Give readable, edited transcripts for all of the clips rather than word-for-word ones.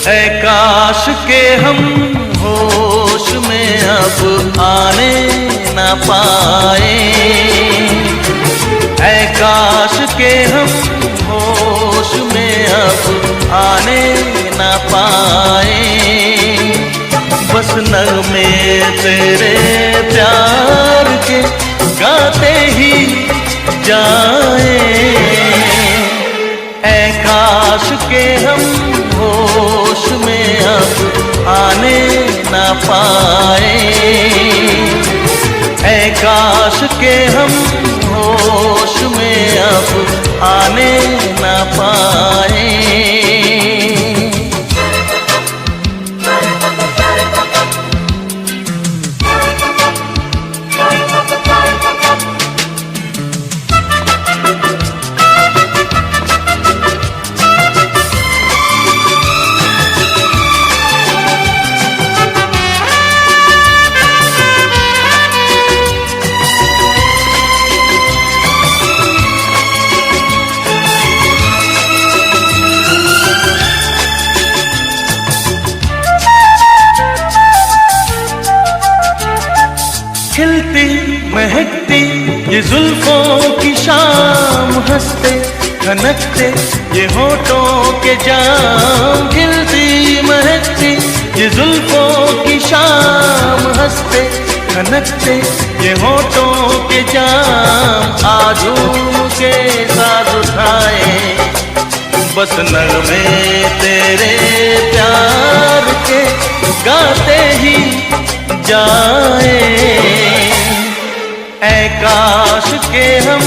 ऐ काश के हम होश में अब आने न पाए, ऐ काश के हम होश में अब आने न पाए। बस नगमे तेरे प्यार के गाते ही जाए, ऐ काश के हम होश में अब आने न पाए, ऐ काश के हम होश में अब आने न पाए। खिलती महकती ये जुल्फों की शाम, हंसते खनकते ये होठों के जाम। खिलती महकती ये जुल्फों की शाम, हंसते खनकते ये होठों के जाम। आजूम के साथ उठाए बस नगमे तेरे प्यार के गाते ही जाए, ऐ काश के हम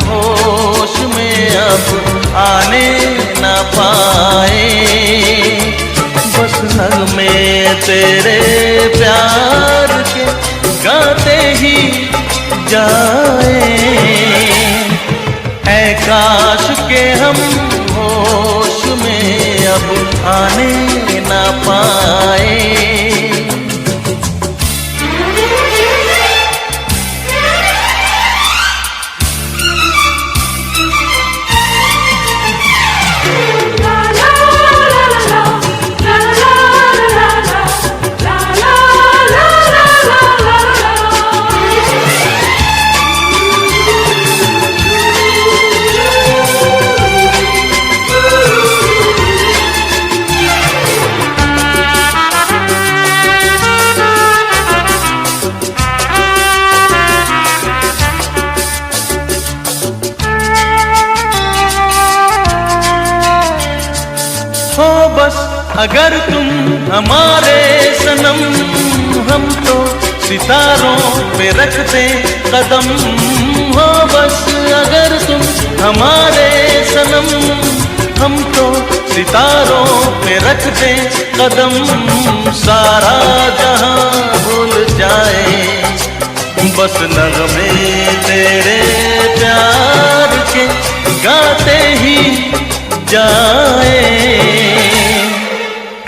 होश में अब आने न पाए। बस नगमे तेरे प्यार के गाते ही जाए, ऐ काश के हम होश में अब आने न पाए। हो बस अगर तुम हमारे सनम, हम तो सितारों पे रख दें कदम। हो बस अगर तुम हमारे सनम, हम तो सितारों पे रख दें कदम। सारा जहां भूल जाए बस नगमे तेरे प्यार के गाते ही जाए,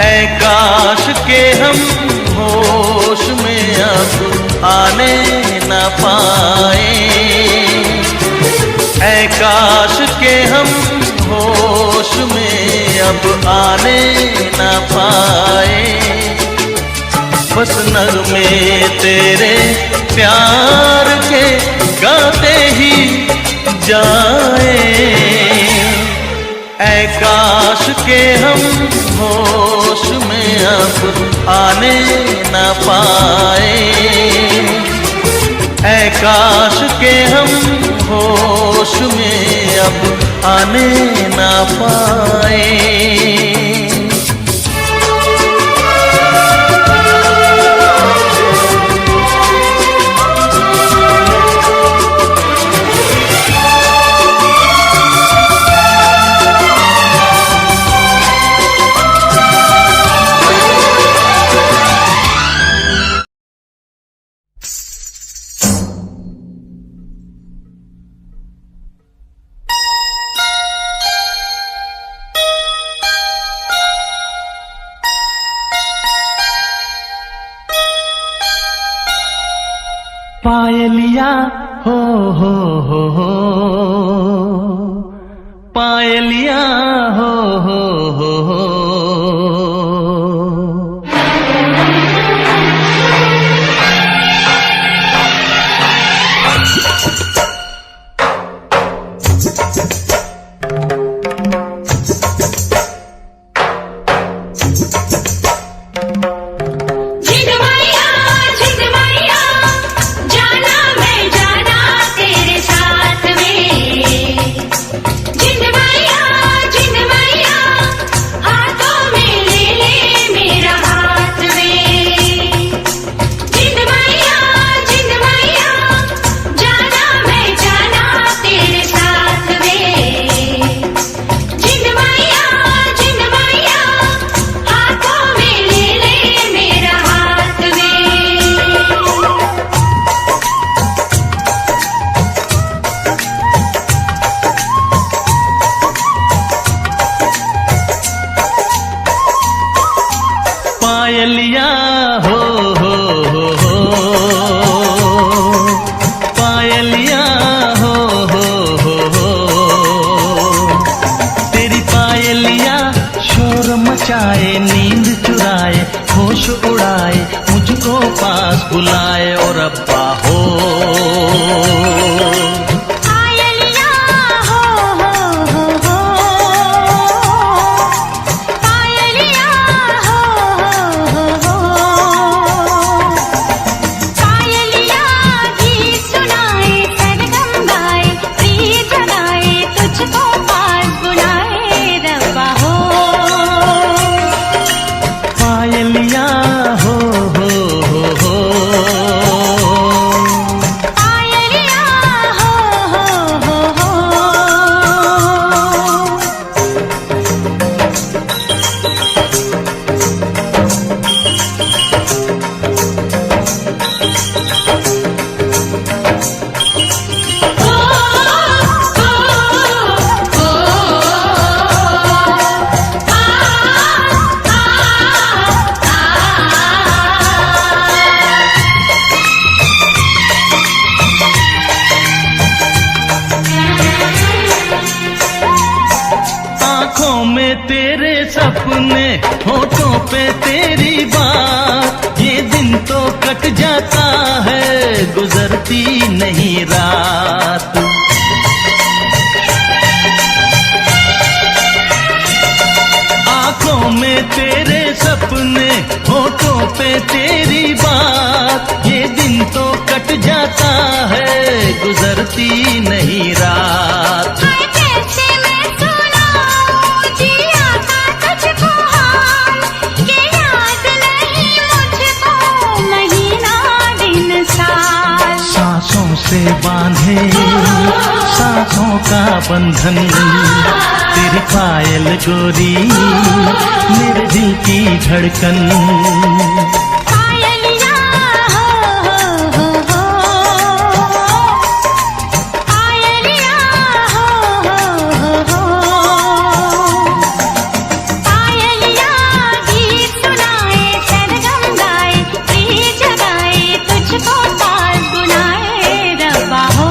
ऐ काश के हम होश में अब आने न पाए, ऐ काश के हम होश में अब आने न पाए। बस नगमे तेरे प्यार के गाते ही जाए, ऐ काश के हम होश में अब आने न पाए, ऐ काश के हम होश में अब आने न पाए। पायलिया हो पायलिया हो पायलिया हो पायलिया हो तेरी पायलिया शोर मचाए, नींद चुराए, होश उड़ाए, मुझको पास बुलाए और रब्बा हो। आँखों में तेरे सपने, होठों पे तेरी बात, ये दिन तो कट जाता है, गुजरती नहीं रात। आँखों में तेरे सपने, होठों पे तेरी बात, ये दिन तो कट जाता है, गुजरती नहीं रात। सांसों से बांधे सांसों का बंधन, तेरी पायल गोरी मेरे दिल की धड़कन। पायलिया हो पायलिया हो पायलिया, गीत सुनाए, सरगम गाए, प्रीत जगाए, तुझको पास बुलाए रब्बा हो।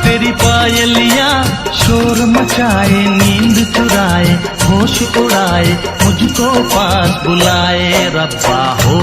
तेरी पायलिया शोर मचाए, नींद चुराए, होश उड़ाए, मुझको पास बुलाए रब्बा हो।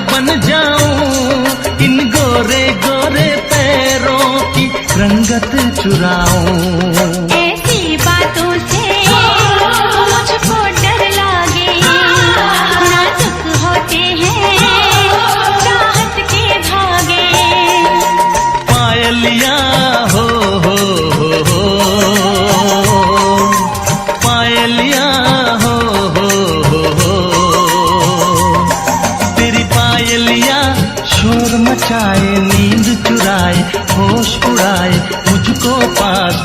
बन जाऊं, इन गोरे गोरे पैरों की रंगत चुराऊं। ऐसी बातों से मुझको डर लागे, नाजुक होते हैं चाहत के धागे। पायलिया हो पायलिया हो तेरी पायलिया शोर मचाए, नींद चुराए, होश उड़ाए, मुझको पास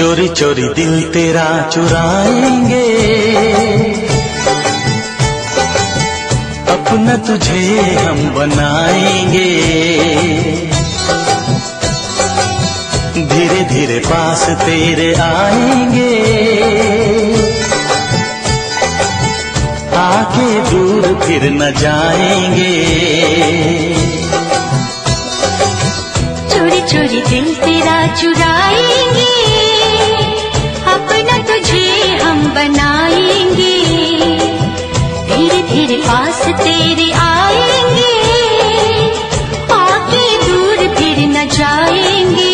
चोरी चोरी दिल तेरा चुराएंगे, अपना तुझे हम बनाएंगे। धीरे धीरे पास तेरे आएंगे, आके दूर फिर न जाएंगे। चोरी चोरी दिल तेरा चुराएंगे, अपना तुझे हम बनाएंगे। धीरे धीरे पास तेरे आएंगे, आके दूर फिर न जाएंगे।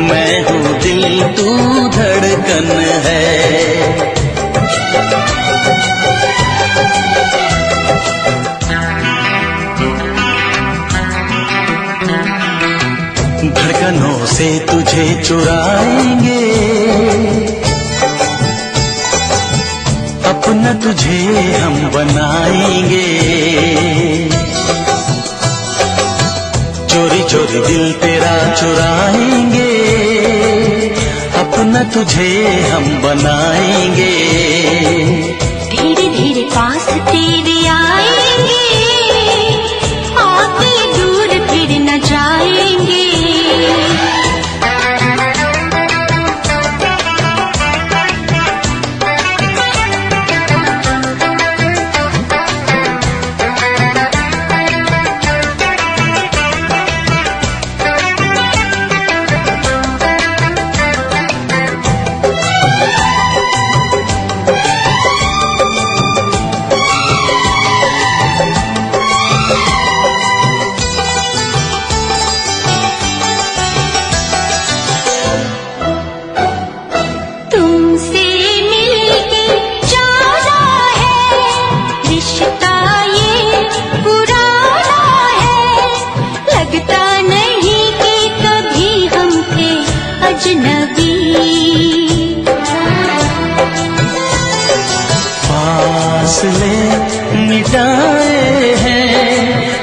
मैं हूँ दिल तू धड़कन है। धड़कनों से तुझे चुराएंगे, अपना तुझे हम बनाएंगे। चोरी चोरी दिल तेरा चुराएंगे, अपना तुझे हम बनाएंगे। धीरे धीरे पास तेरे आएंगे, आके दूर फिर न जाएंगे। फासले मिटाए हैं,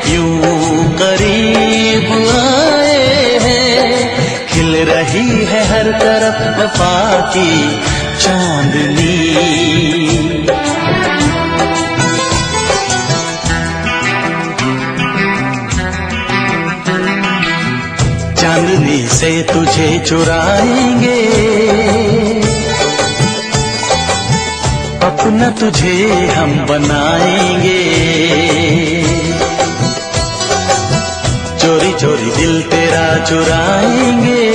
यूं करीब आए हैं। खिल रही है हर तरफ वफा की चांदनी। चांदनी से तुझे चुराएंगे, अपना तुझे हम बनाएंगे। चोरी चोरी दिल तेरा चुराएंगे,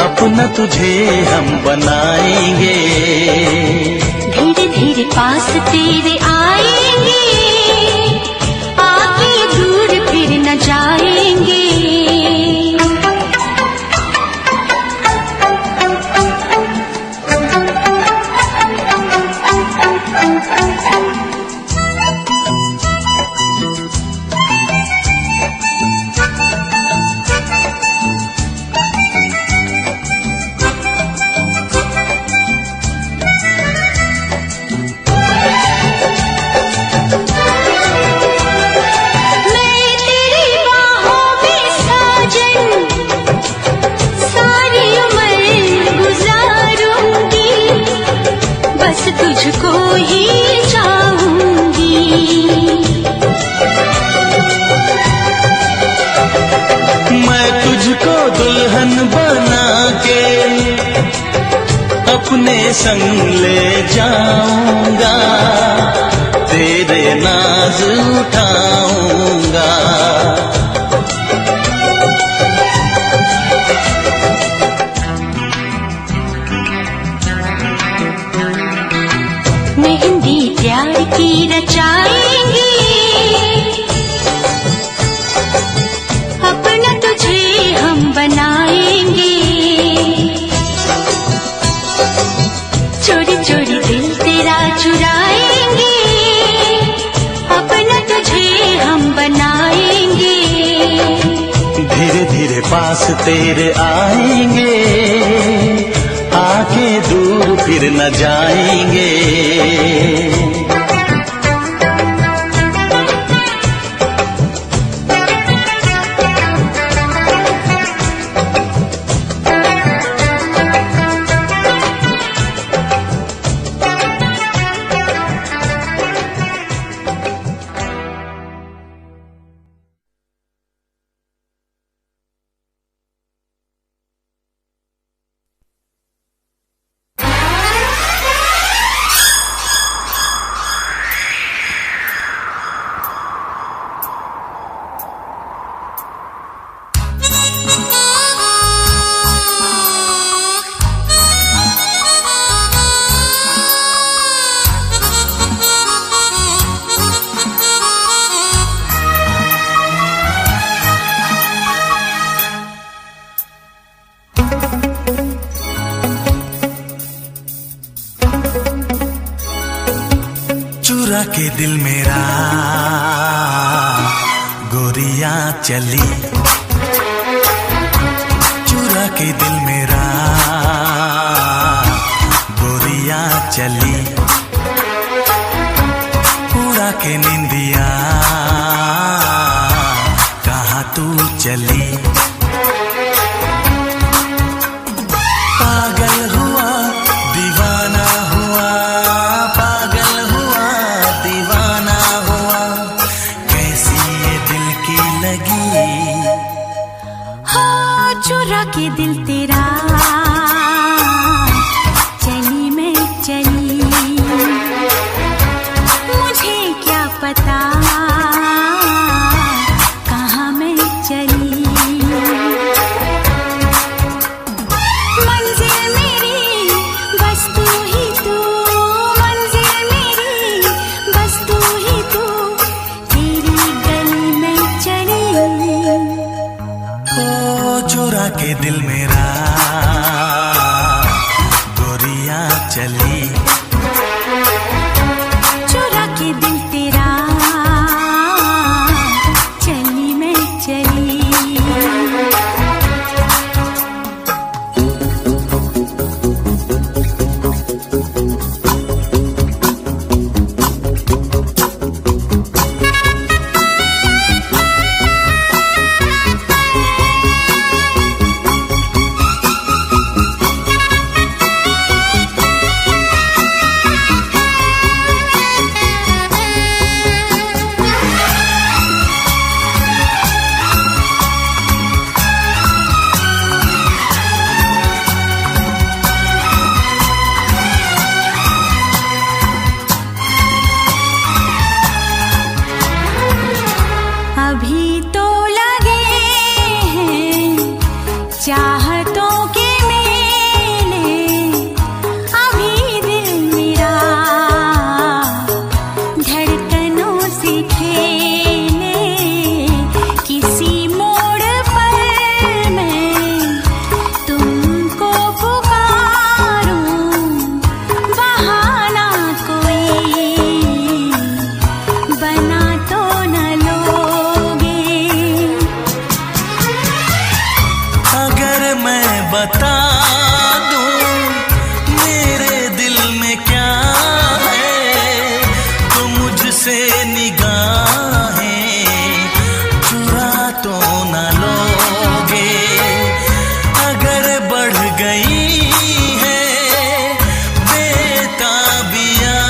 अपना तुझे हम बनाएंगे। धीरे धीरे पास तेरे आएंगे, आके दूर फिर न जाएंगे। संग ले जाऊंगा, तेरे नाज उठाऊंगा। मेहंदी प्यार की रचाएंगे, अपना तुझे हम बनाएंगे। चोरी चोरी दिल तेरा चुराएंगे, अपना तुझे हम बनाएंगे। धीरे धीरे पास तेरे आएंगे, आके दूर फिर न जाएंगे। चुरा के दिल मेरा गोरिया चली, चुरा के दिल मेरा गोरिया चली। पूरा के निंदिया कहाँ तू चली। पागल हुआ दीवाना हुआ, पागल हुआ दीवाना हुआ, कैसी ये दिल की लगी। हाँ चुरा के दिल तेरा चली मैं चली, मुझे क्या पता कहाँ मैं चली। मंजिल मेरी बस तू ही तू, मंजिल मेरी बस तू ही तू, तेरी गली में चली। ओ चुरा के दिल मेरा गोरिया चली, चुरा के दिल तेरा चली मैं चली। अभी तो लगे हैं चाहतों के मेले, अभी दिल मेरा धड़कनों से खेले। किसी मोड़ पर मैं तुमको पुकारूं, बहाना कोई बना तो न लोगे। अगर मैं बता दूं मेरे दिल में क्या है, तो मुझसे निगाहें चुरा तो न लोगे। अगर बढ़ गई है बेताबियां,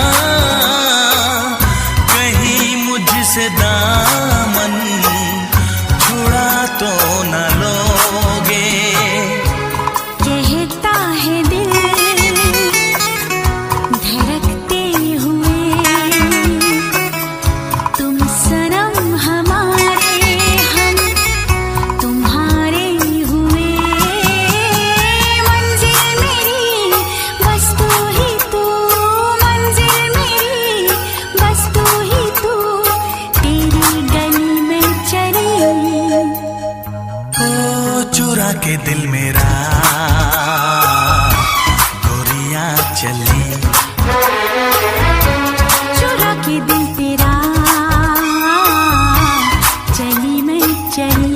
कहीं मुझसे दामन छुड़ा तो न लोगे। कहता है दिल के दिल मेरा गोरियां चली, चुरा के दिल तेरा चली मैं चली।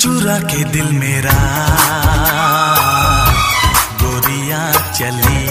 चुरा के दिल मेरा गोरियां चली।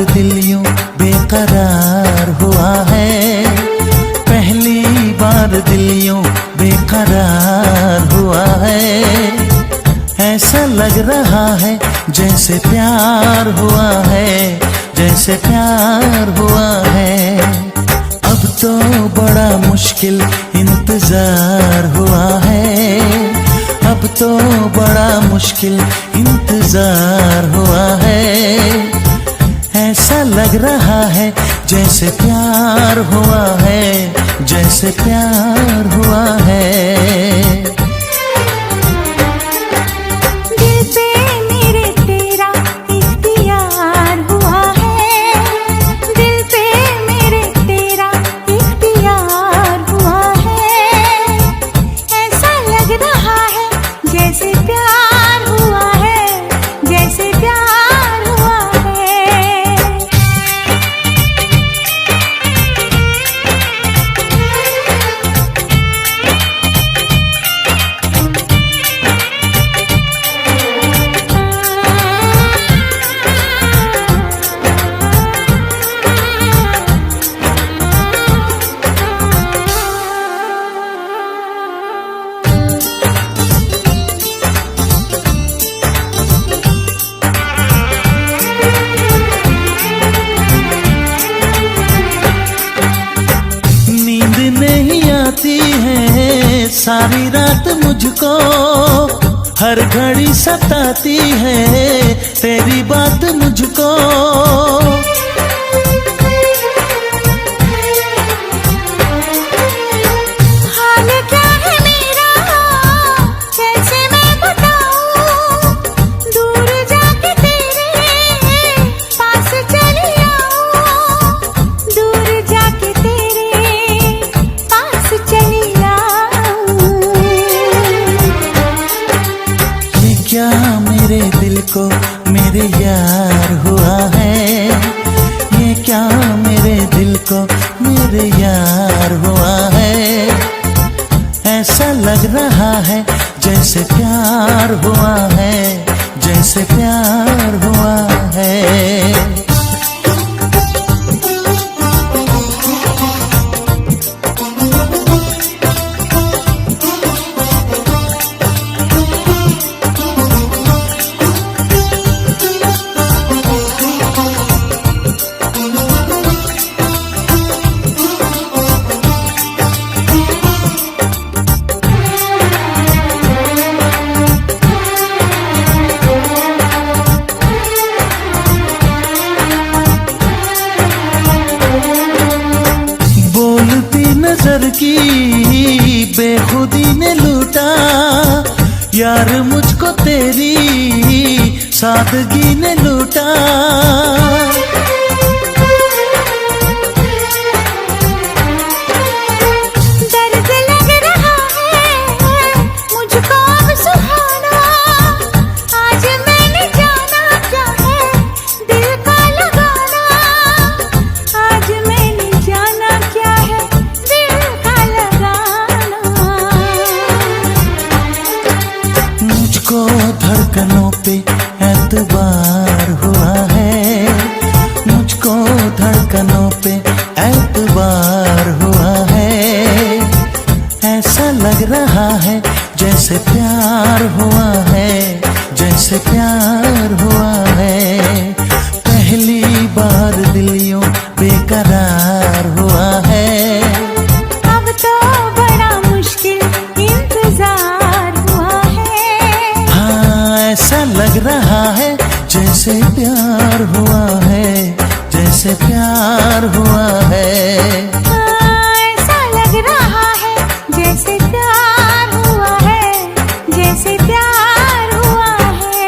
दिल यूं बेकरार हुआ है, पहली बार दिल यूं बेकरार हुआ है। ऐसा लग रहा है जैसे प्यार हुआ है, जैसे प्यार हुआ है। अब तो बड़ा मुश्किल इंतजार हुआ है, अब तो बड़ा मुश्किल इंतजार हुआ है। ऐसा लग रहा है जैसे प्यार हुआ है, जैसे प्यार हुआ है। सारी रात मुझको हर घड़ी सताती है तेरी बात मुझको। हाल क्या है मेरा कैसे मैं बताऊं, दूर जाके तेरे पास चली आऊं, दूर जाके तेरे पास चली आऊं। ये क्या मेरे दिल को मेरे यार हुआ है, ये क्या मेरे दिल को मेरे यार हुआ है। ऐसा लग रहा है जैसे प्यार हुआ है, जैसे प्यार हुआ है। नजर की बेखुदी ने लूटा यार मुझको तेरी सादगी ने लूटा। दर्द लग रहा है मुझको अब सुहाना, आज मैंने जाना क्या है दिल का लगाना, आज मैंने जाना क्या है दिल का लगाना। मुझको धड़कनों पे एतबार हुआ है, मुझको धड़कनों पे एतबार हुआ है। ऐसा लग रहा है जैसे प्यार हुआ है, जैसे प्यार हुआ है। पहली बार दिल यूं बेकरार हुआ है, अब तो बड़ा मुश्किल इंतजार हुआ है। हाँ ऐसा लग रहा है जैसे प्यार हुआ है, जैसे प्यार हुआ है। ऐसा लग रहा है जैसे प्यार हुआ है, जैसे प्यार हुआ है।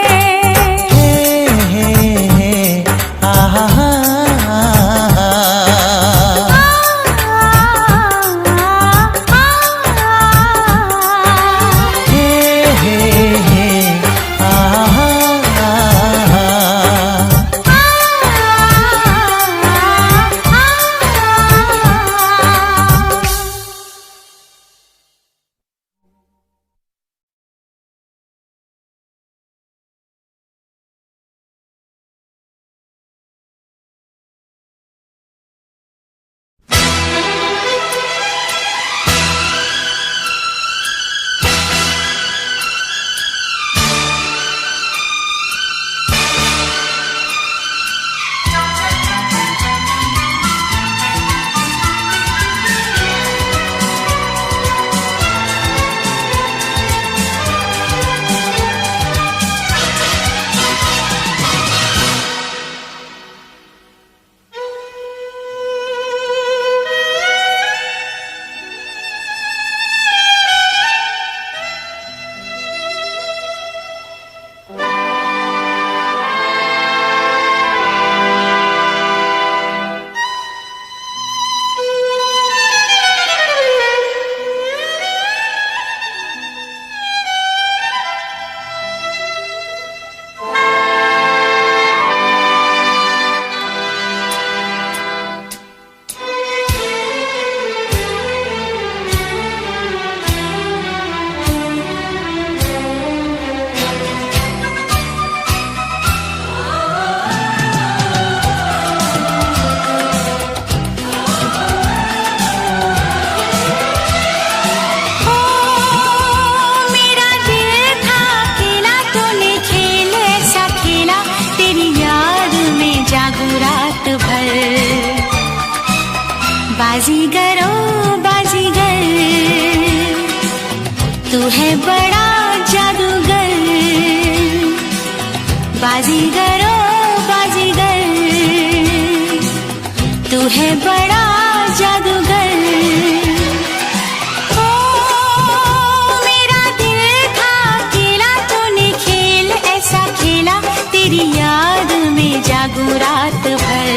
है बड़ा जादूगर, बाजीगर ओ बाजीगर, तू है बड़ा जादूगर। ओ मेरा दिल था अकेला, तूने खेल ऐसा खेला, तेरी याद में जागू रात भर।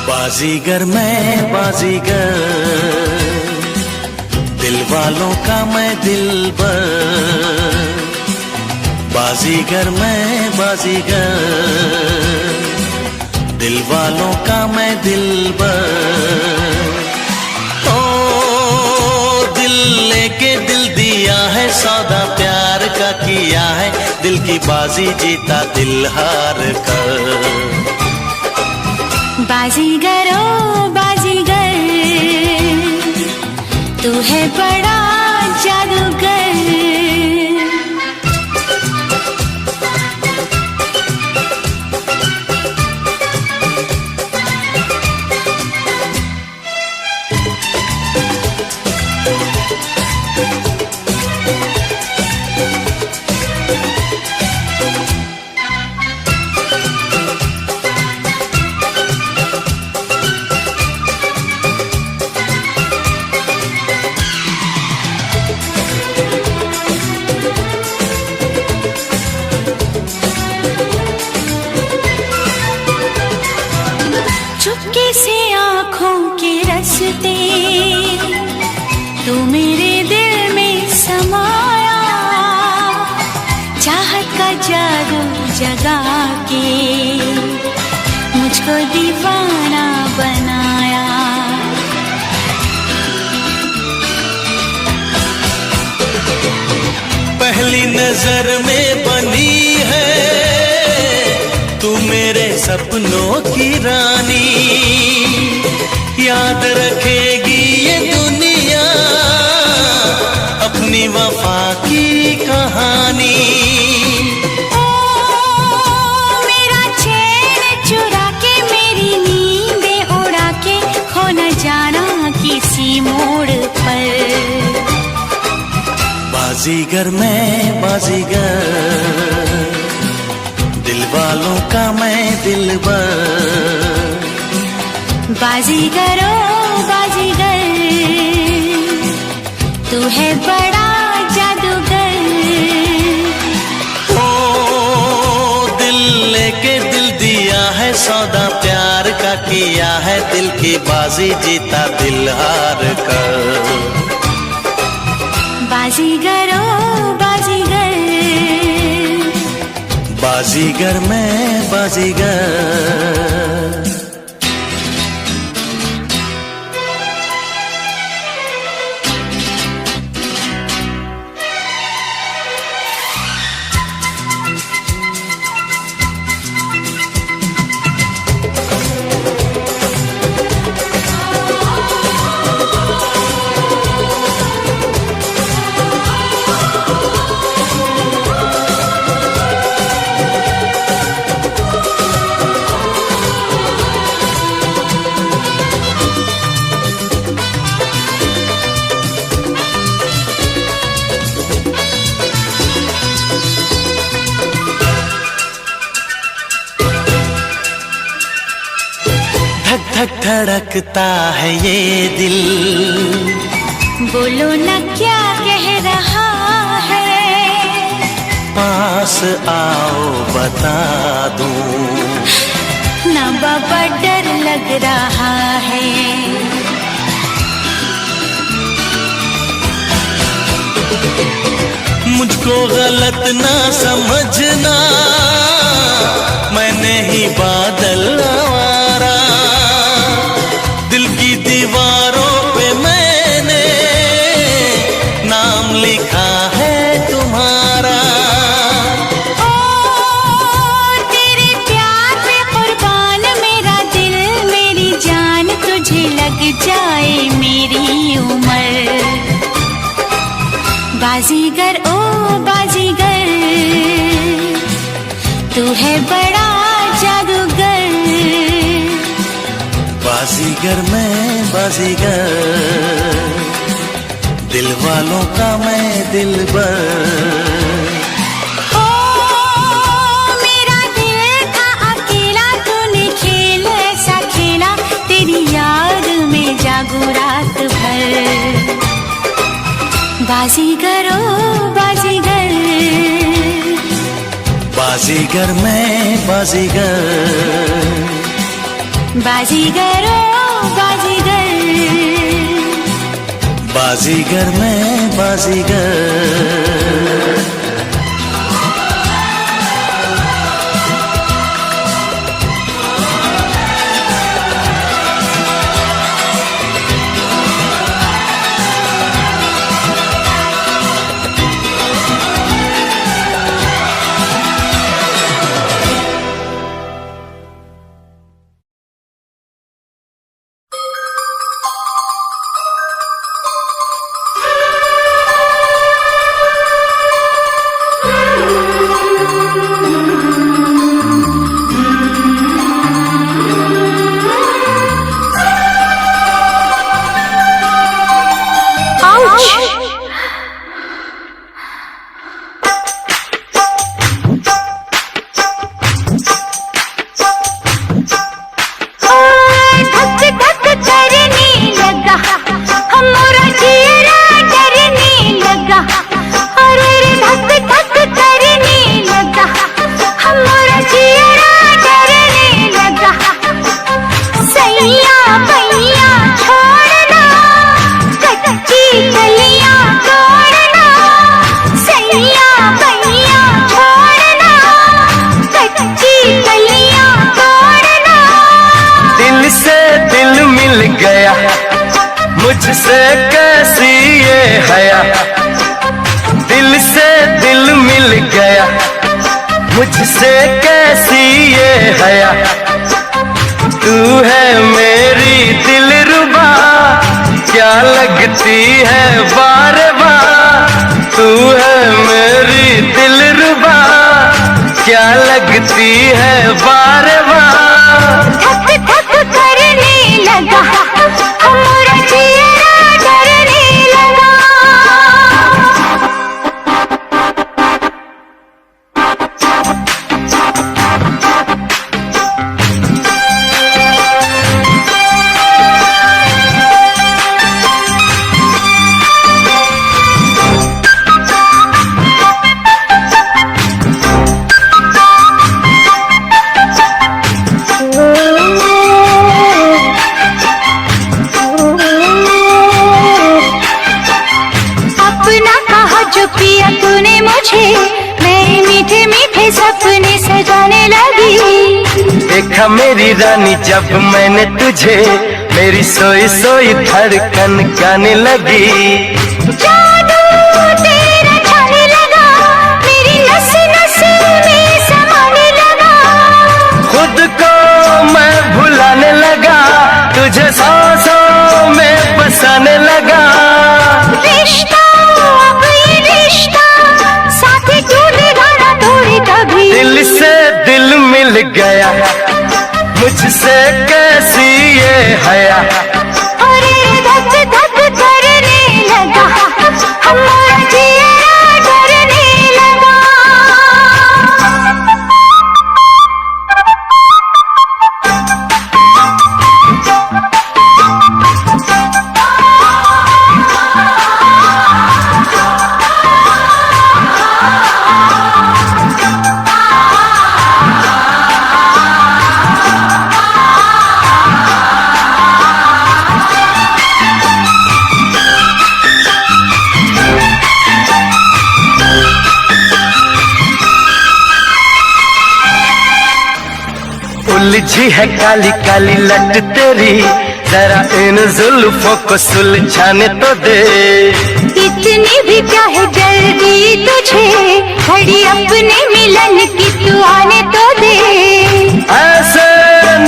बाजीगर मैं बाजीगर, दिल वालों का मैं दिलबर। बाजीगर मैं बाजीगर, दिल वालों का मैं दिलबर। ओ दिल लेके दिल दिया है, सौदा प्यार का किया है, दिल की बाजी जीता दिल हार कर। बाजीगर ओ बाजीगर, तू है बड़ा जादूगर। चुपके से आँखों के रस्ते तू मेरे दिल में समाया, चाहत का जादू जगा के मुझको दीवाना बनाया। पहली नजर में बनी है तू मेरे सपनों की रानी, याद रखेगी ये दुनिया अपनी वफा की कहानी। ओ मेरा चैन चुरा के, मेरी नींदें उड़ा के, खो न जाना किसी मोड़ पर। बाजीगर मैं बाजीगर, दिल वालों का मैं दिलबर। बाजीगर ओ बाजीगर, तू है बड़ा जादूगर। ओ दिल लेके दिल दिया है, सौदा प्यार का किया है, दिल की बाजी जीता दिल हार कर। बाजीगर ओ बाजीगर, बाजीगर मैं बाजीगर। धक धक धड़कता है ये दिल, बोलो न क्या कह रहा है। पास आओ बता दूं, ना बाबा डर लग रहा है। मुझको गलत ना समझना, मैंने ही बादल आवारा, दिल की दीवारों पे मैंने नाम लिखा है तुम्हारा। ओ तेरे प्यार पे कुर्बान मेरा दिल मेरी जान, तुझे लग जाए मेरी उम्र। बाजीगर ओ बाजीगर, तू है बड़ा जादूगर। बाजीगर मैं बाजीगर, दिल वालों का मैं दिलबर। ओ मेरा दिल था अकेला, तूने खेल ऐसा खेला, तेरी याद में जागू रात भर। बाजीगर ओ बाजीगर, बाजीगर मैं बाजीगर, बाजीगर ओ बाजीगर, बाजीगर मैं बाजीगर। मुझसे कैसी ये हया, दिल से दिल मिल गया, मुझसे कैसी ये हया। तू है मेरी दिलरुबा, क्या लगती है बार बार। तू है मेरी दिलरुबा, क्या लगती है बार बार। धक धक करने लगा, हमारा चेहरा डरने लगा। जो पिया तूने मुझे, मैं मीठे मीठे सपने सजाने लगी। देखा मेरी रानी जब मैंने तुझे, मेरी सोई सोई धड़कन गाने लगी। जादू तेरा छाने लगा, मेरी नस नस में समाने लगा। खुद को मैं भुलाने लगा, तुझे सांसों में बसाने लगा। रिश्ता अब ये रिश्ता, साथी टूटेगा ना थोड़ी कभी। दिल से दिल मिल गया, मुझसे कैसी ये हया। अरे धक धक करने लगा, हमारा चेहरा डरने लगा। उलझी है काली काली लट तेरी, जरा इन जुल्फों को सुलझाने तो दे। इतनी भी क्या है जल्दी तुझे, घड़ी अपने मिलन की तू आने तो दे। ऐसे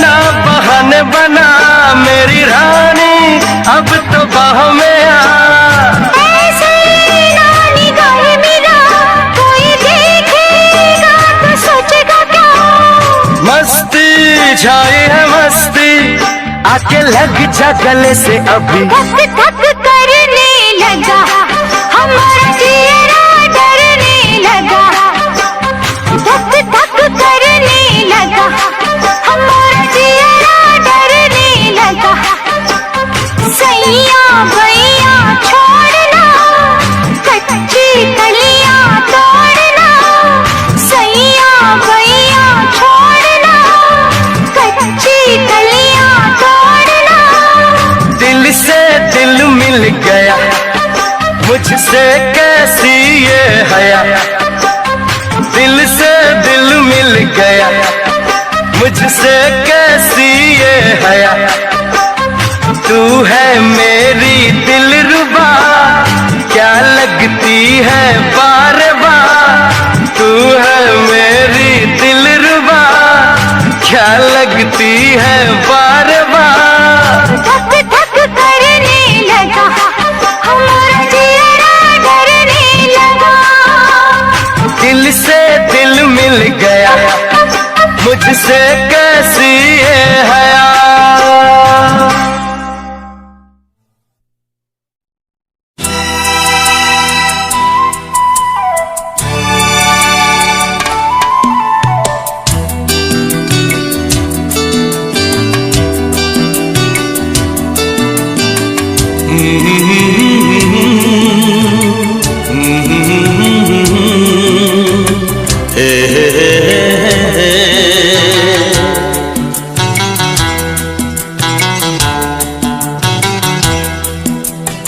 ना बहाने बना मेरी रानी, अब तो बाह में आ। ऐसे ना निगाहे मेरा, कोई देखेगा तो सोचेगा क्या। मस्ती छाई है मस्ती, आके लग जा गले से अभी। धक धक करने लगा, सैया भैया छोड़ना, कच्ची कलियां तोड़ना, सैया भैया छोड़ना, कच्ची कलियां तोड़ना। दिल से दिल मिल गया, मुझसे कैसी ये हया। दिल से दिल मिल गया, मुझसे कैसी ये हया। तू है मेरी दिलरुबा, क्या लगती है बार बार। तू है मेरी दिलरुबा, क्या लगती है बार बार। धक धक करने लगा, हमारा चेहरा डरने लगा। दिल से दिल मिल गया, मुझसे कैसी ये हया।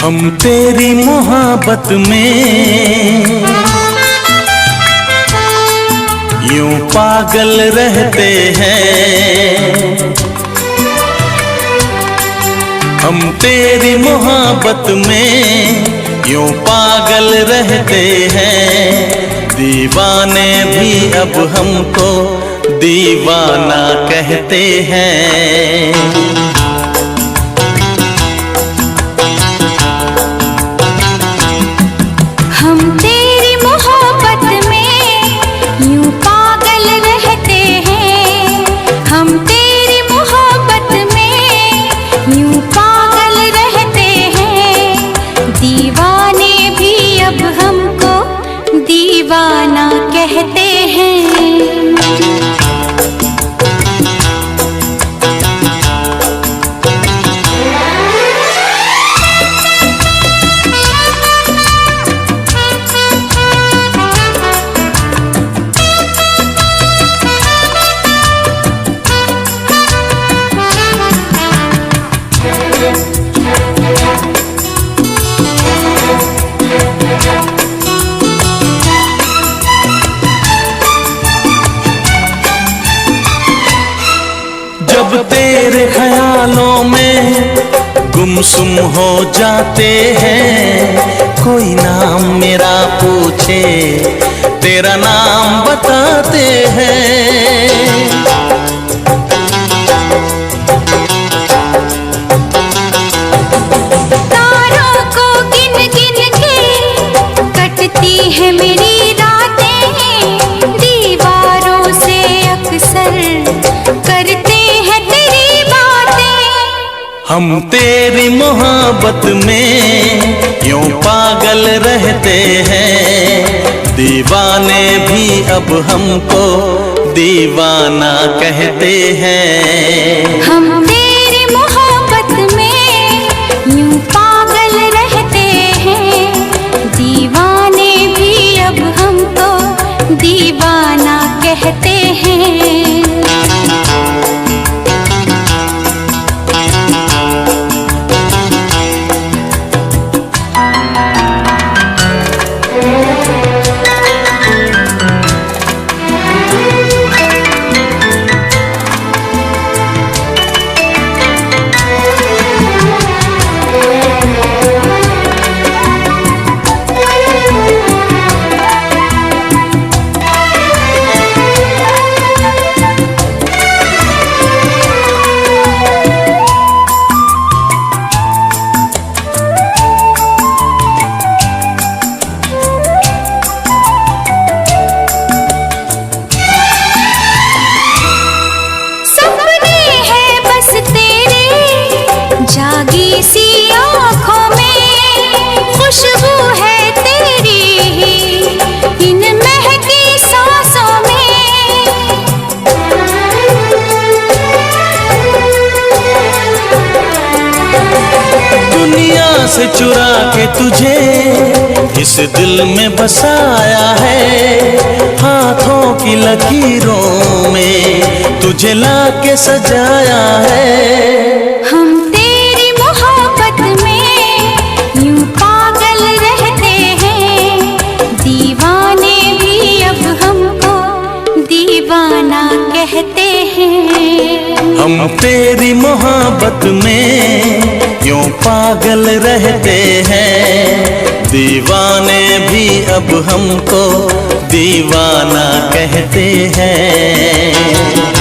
हम तेरी मोहब्बत में यूं पागल रहते हैं। हम तेरी मोहब्बत में यूं पागल रहते हैं। दीवाने भी अब हमको दीवाना कहते हैं। हम तेरी मोहब्बत में यूं पागल रहते हैं। हम तेरी मोहब्बत में यूं पागल रहते हैं। दीवाने भी अब हमको दीवाना कहते हैं। जब तेरे ख्यालों में गुमसुम हो जाते हैं। कोई नाम मेरा पूछे, तेरा नाम बताते हैं। तारों को गिन गिन के कटती है मेरी रातें। दीवारों से अक्सर करते हैं तेरी बातें। हम तेरी मोहब्बत में यूं पागल रहते हैं। दीवाने भी अब हमको दीवाना कहते हैं। हम तेरी मोहब्बत में यूं पागल रहते हैं। दीवाने भी अब हमको दीवाना कहते हैं। से चुरा के तुझे इस दिल में बसाया है, हाथों की लकीरों में तुझे लाके सजाया है। हम तेरी मोहब्बत में यूं पागल रहते हैं, दीवाने भी अब हमको दीवाना कहते हैं। हम तेरी मोहब्बत में यूं पागल रहते हैं, दीवाने भी अब हमको दीवाना कहते हैं।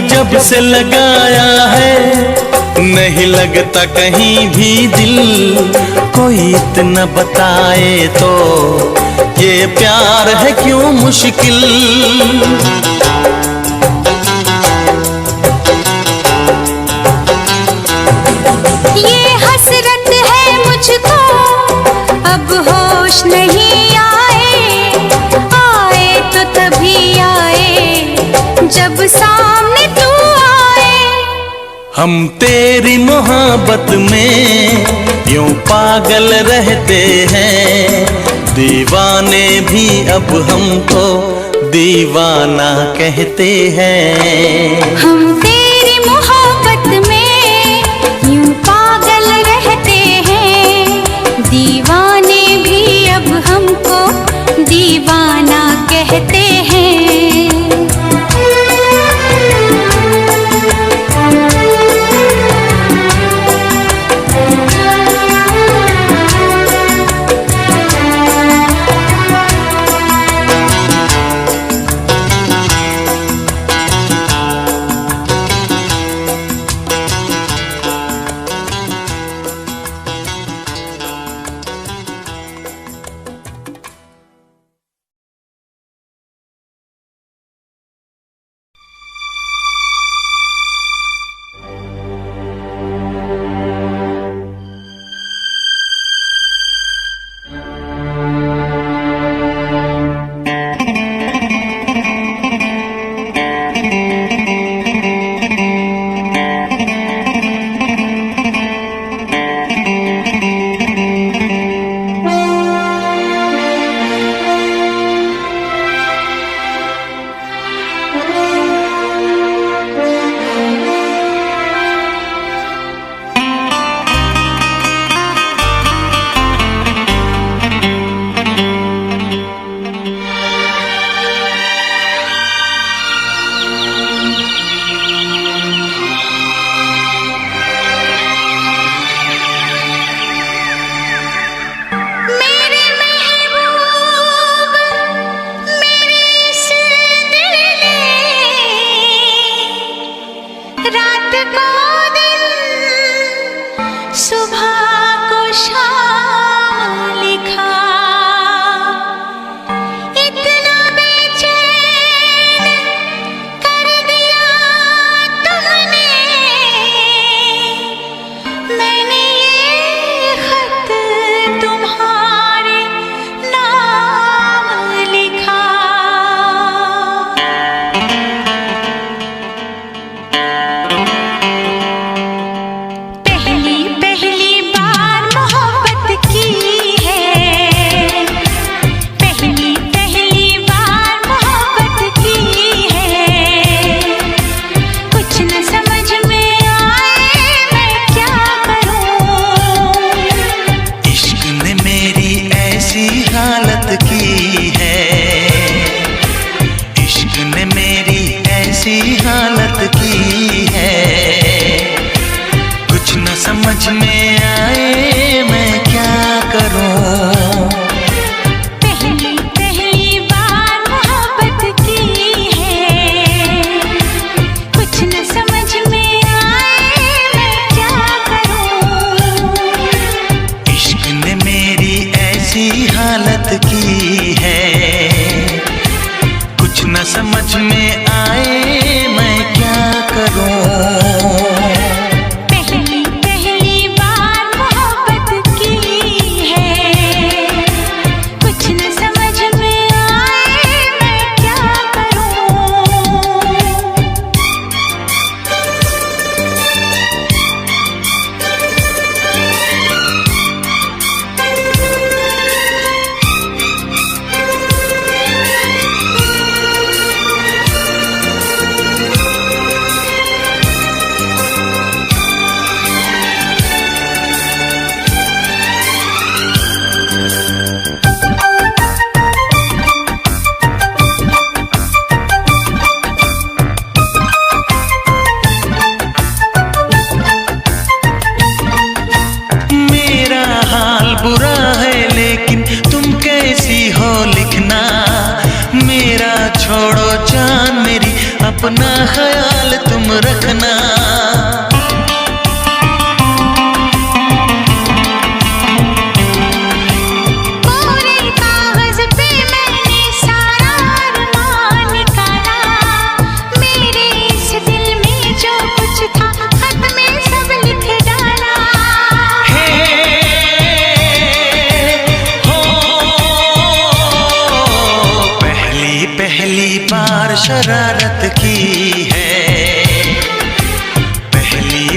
जब से लगाया है नहीं लगता कहीं भी दिल, कोई इतना बताए तो ये प्यार है क्यों मुश्किल। ये हसरत है मुझको अब होश नहीं आए, आए तो तभी आए जब सामने तू आए। हम तेरी मोहब्बत में यूं पागल रहते हैं, दीवाने भी अब हमको दीवाना कहते हैं। हम तेरी मोहब्बत में यूं पागल रहते हैं, दीवाने भी अब हमको दीवाना कहते अपना ख्याल तुम रखना। शरारत की है,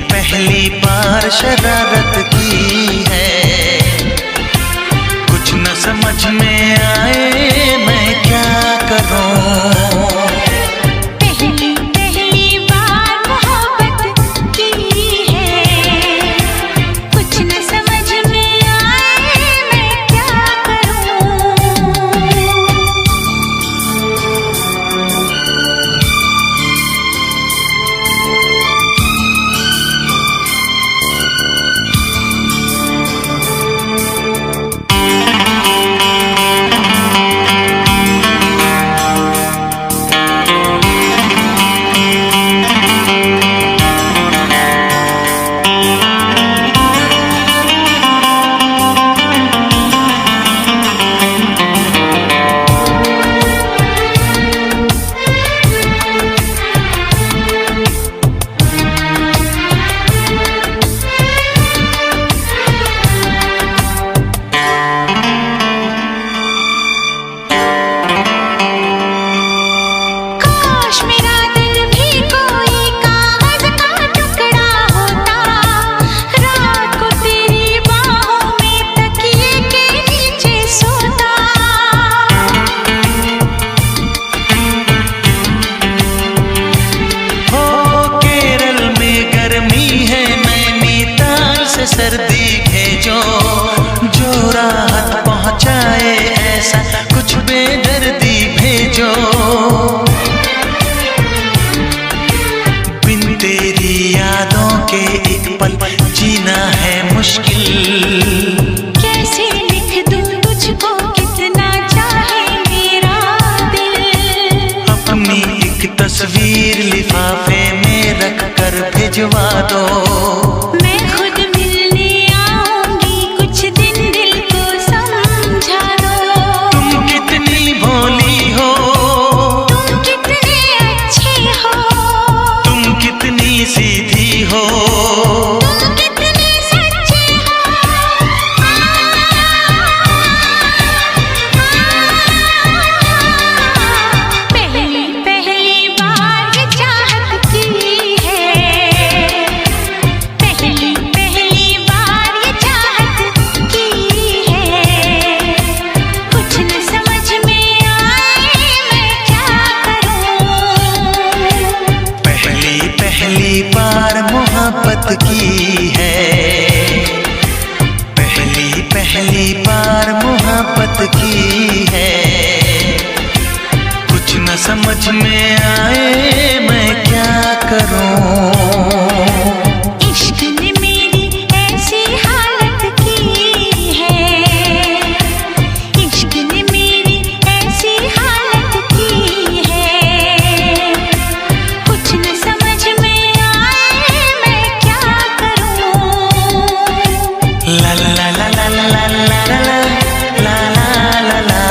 पहली बार शरारत की है। कुछ न समझ में आए मैं क्या करूं। पहली बार मोहब्बत की है, कुछ न समझ में आए मैं क्या करूं। सर्दी भेजो जो राहत पहुंचाए, ऐसा कुछ बेदर्दी भेजो। बिन तेरी यादों के एक पल जीना है मुश्किल। कैसे लिख दूं तुझको कितना चाहे मेरा दिल। अपनी एक तस्वीर लिफाफे में रख कर भिजवा दो। सीधी हो तुम कितने सच्चे हो। पहली बार ये चाहत की है, पहली बार ये चाहत की है। कुछ न समझ में आए मैं क्या करूं। पहली बार मोहब्बत की है, पहली बार मोहब्बत की है। कुछ न समझ में आए मैं क्या करूं। इश्क ने मेरी ऐसी हालत की है, इश्क ने मेरी ऐसी हालत की है। कुछ न समझ में आए मैं क्या करूं। ला ला ला ला ला ला ला ला ला ला ला।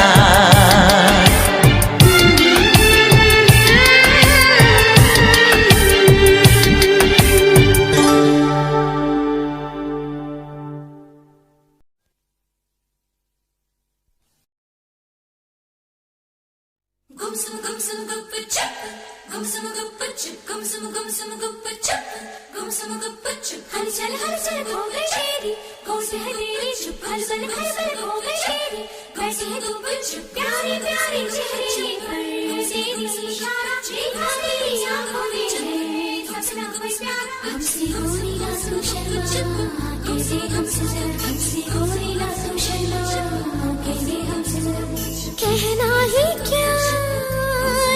कहना ही क्या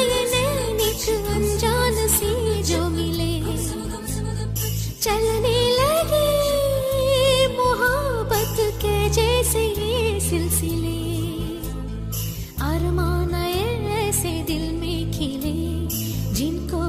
ये नैनिक अनजान सी जो मिले, चलने लगे मोहब्बत के जैसे ये सिलसिले। अरमान ऐसे दिल में खिले जिनको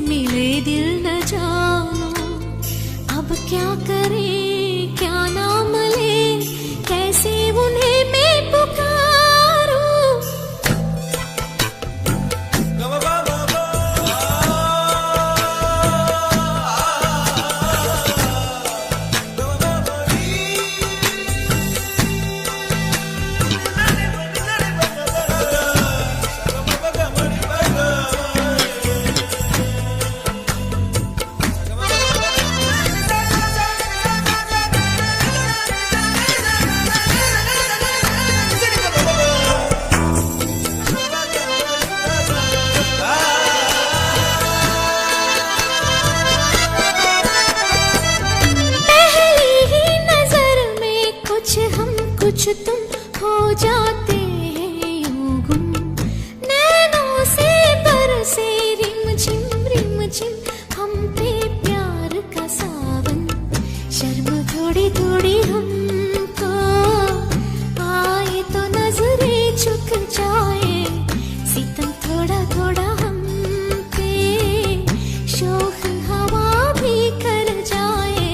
मिले दिल न जानो। अब क्या करें क्या नाम ले, कैसे उन्हें मैं पुकारूं। कुछ तुम हो जाते हैं यूं गुम, नैनों से बरसे रिम झिम हम पे प्यार का सावन। शर्म थोड़ी थोड़ी हमको आए तो नजरें झुक जाए, सितम थोड़ा थोड़ा हम पे शोख हवा भी कर जाए।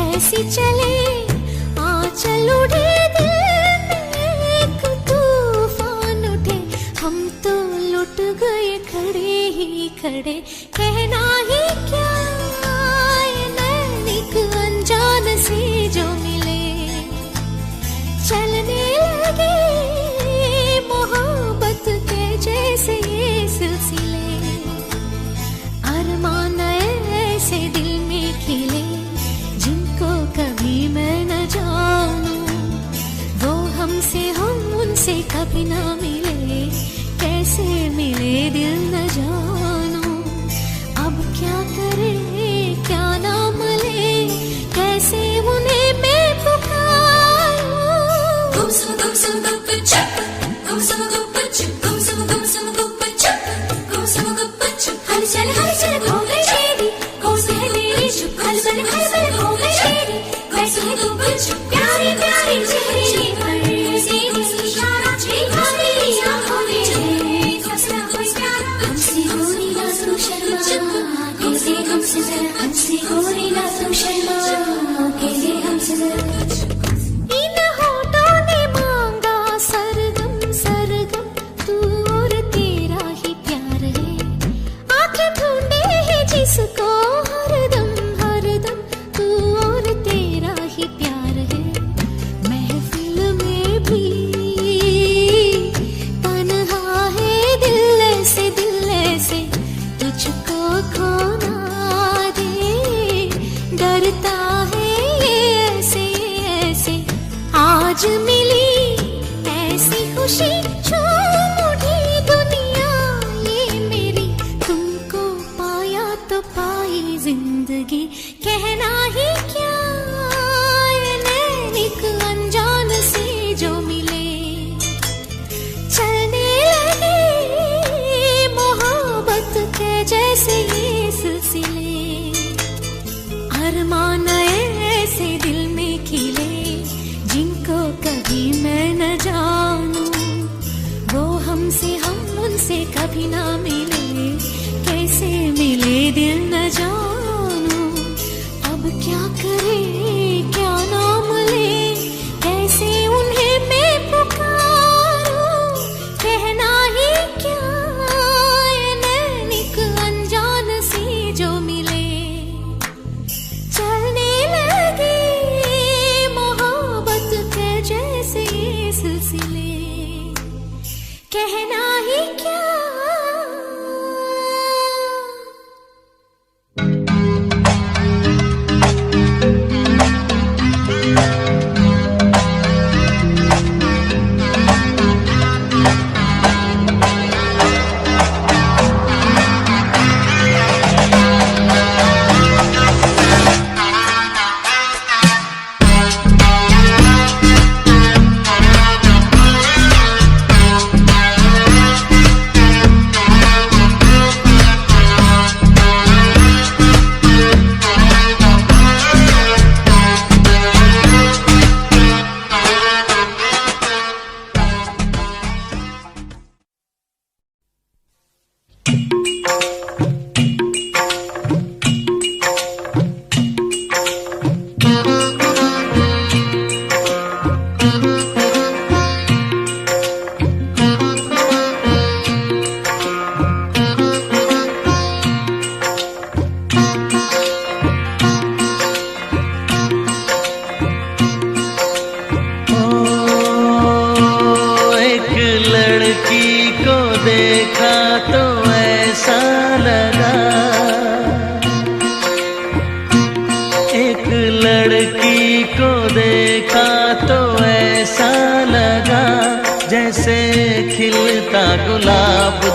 ऐसी चले चल उठे दिल में एक तूफान उठे, हम तो लुट गए खड़े ही खड़े। कहना ही क्या ये नैनिक अनजान से जो मिले, चलने लगे मोहब्बत के जैसे ये सिलसिले। अरमान ऐसे दिल में खिले जिनको कभी मैं न जानूं, वो हमसे हम उनसे कभी ना मिले, कैसे मिले दिल न जानूं। अब क्या करे क्या नाम ले, कैसे उन्हें मैं पुकारूं। गुमसुम गुमसुम गुप्पचुप, गुमसुम गुप्पचुप, गुमसुम गुमसुम गुप्पचुप, गुमसुम गुप्पचुप। हलचल हलचल हो गई तेरी, कौन है मेरी चुप। हलचल हलचल हो गई तेरी, कैसे है गुप्पचुप। प्यारे प्यारे चेहरे पर से इशारा, देखा मेरी आँखों में फंसा कोई प्यार। हमसे गोरी ना तू शर्मा, कैसे हमसे जरा, हमसे गोरी ना तू शर्मा, कैसे हमसे जरा। इन होठों ने मांगा सरगम सरगम, तू और तेरा ही प्यार है। आँखें ढूंढे है जिसको हरदम हरदम, तू और तेरा ही प्यार है। महफिल में भी तन्हा है दिल से तुझको खोना दे, डरता है ऐसे ऐसे। आज मिली ऐसी खुशी झूम उठी दुनिया ये मेरी, तुमको पाया तो पाई जिंदगी। कहना ही क्या ये नैनिक अनजान से जो मिले, चलने लगे मोहब्बत के जैसे ये सिलसिले। अरमान ऐसे दिल में खिले जिनको कभी मैं न जानूं, वो हमसे हम उनसे कभी ना मिले, कैसे मिले दिल न जानूं। अब क्या करे क्या नाम ले, कैसे उन्हें मैं पुकारूं। कहना ही क्या ये नैनिक अनजान से जो मिले, चलने लगे मोहब्बत के जैसे सिलसिले। कहना ही क्या।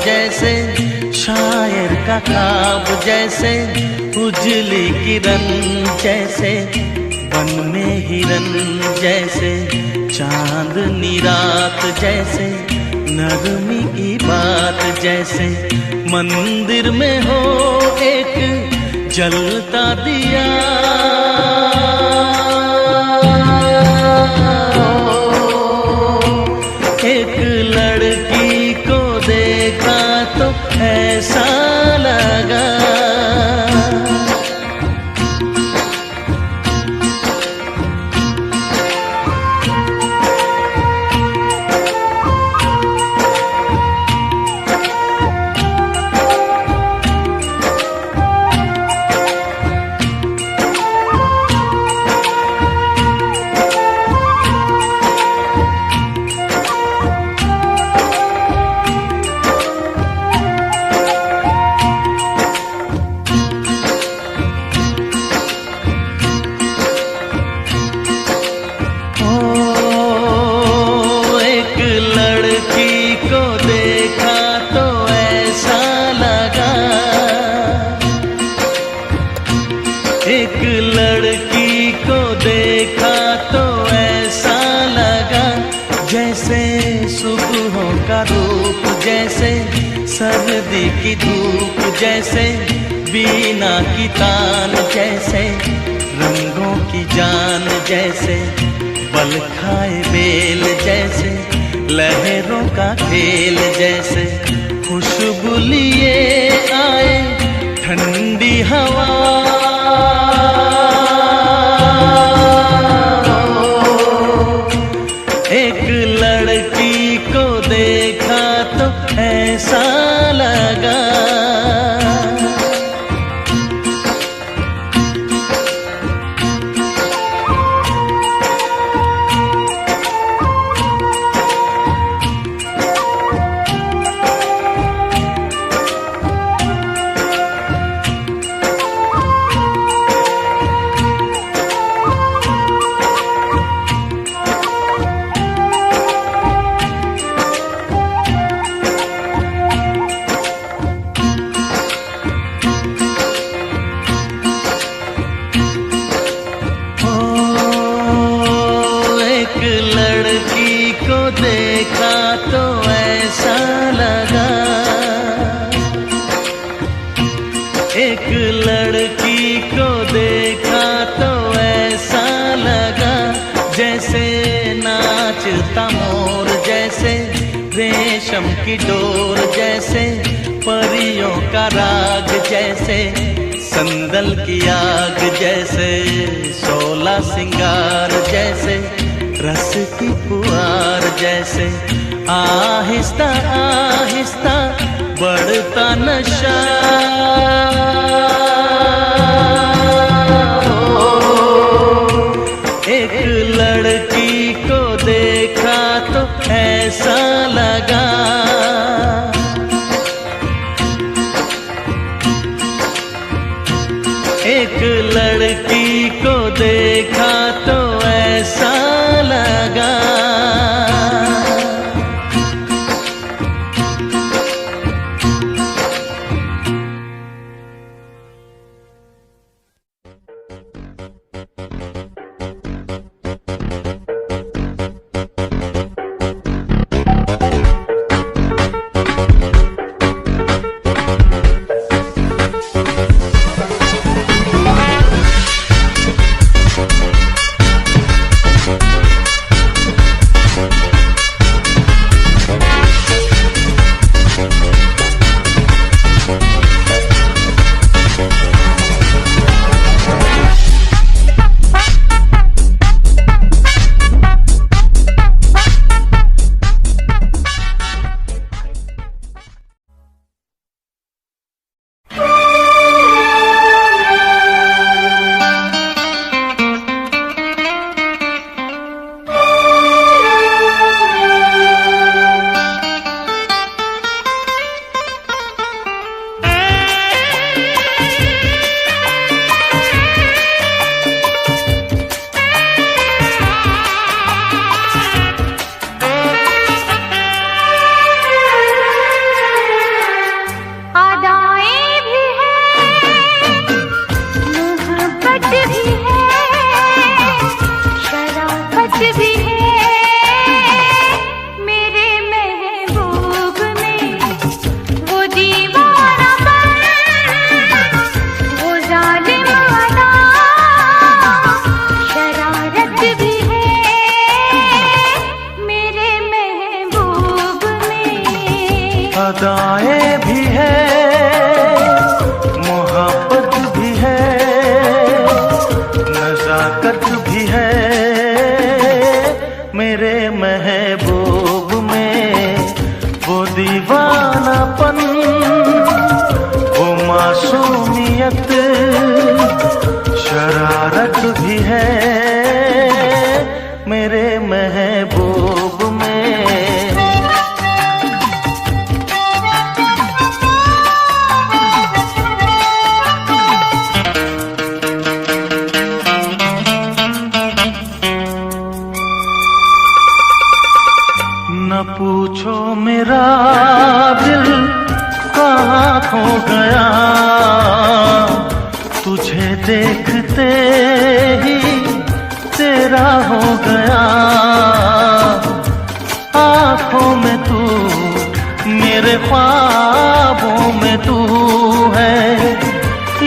जैसे, शायर का ख्वाब जैसे, उजली किरण जैसे, वन में हिरन जैसे, चांदनी रात जैसे, नरमी की बात जैसे, मंदिर में हो एक जलता दिया, एक लड़की को देखा तो ऐसा लगा, एक लड़की को देखा तो ऐसा लगा, जैसे सुबहों का रूप जैसे, सर्दी की धूप जैसे, बीना की तान जैसे, रंगों की जान जैसे, बल खाए बेल जैसे, लहरों का खेल जैसे, खुशबू लिए आए ठंडी हवा, एक लड़की को देखा तो ऐसा लगा, लड़की को देखा तो ऐसा लगा, एक लड़की को देखा तो ऐसा लगा, जैसे नाचता मोर जैसे, रेशम की डोर जैसे, परियों का राग जैसे, संदल की आग जैसे, सोला सिंगार जैसे, रस की फुहार जैसे, आहिस्ता आहिस्ता बढ़ता नशा, एक लड़की को देखा तो ऐसा लगा, एक लड़की को देखा तो ऐसा लगा। मासूमियत शरारत भी है मेरे महबूब में। न पूछो मेरा दिल कहाँ खो गया, तुझे देखते ही तेरा हो गया। आँखों में तू, मेरे ख्वाबों में तू है,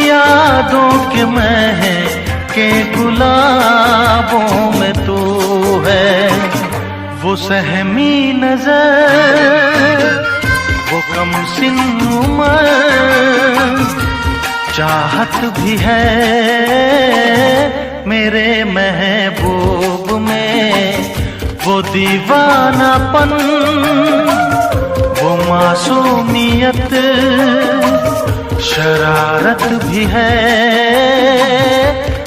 यादों के महके गुलाबों में तू है। वो सहमी नजर, वो कम सिन उम्र, चाहत भी है मेरे महबूब में। वो दीवानापन, वो मासूमियत शरारत भी है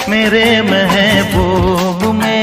मेरे महबूब में।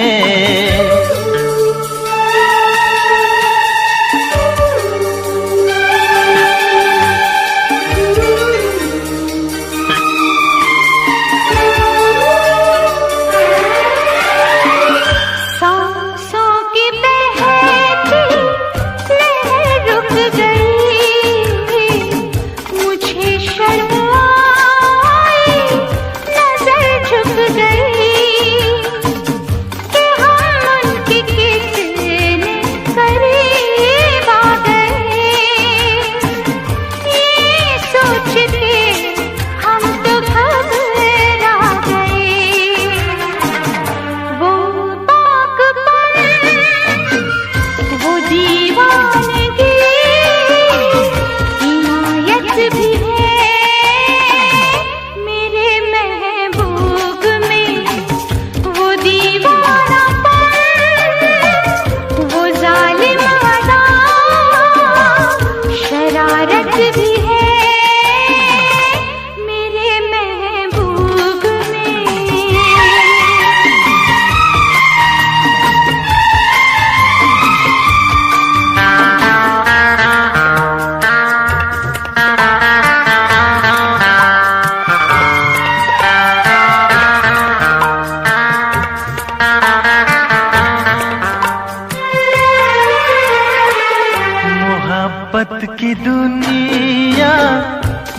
मोहब्बत की दुनिया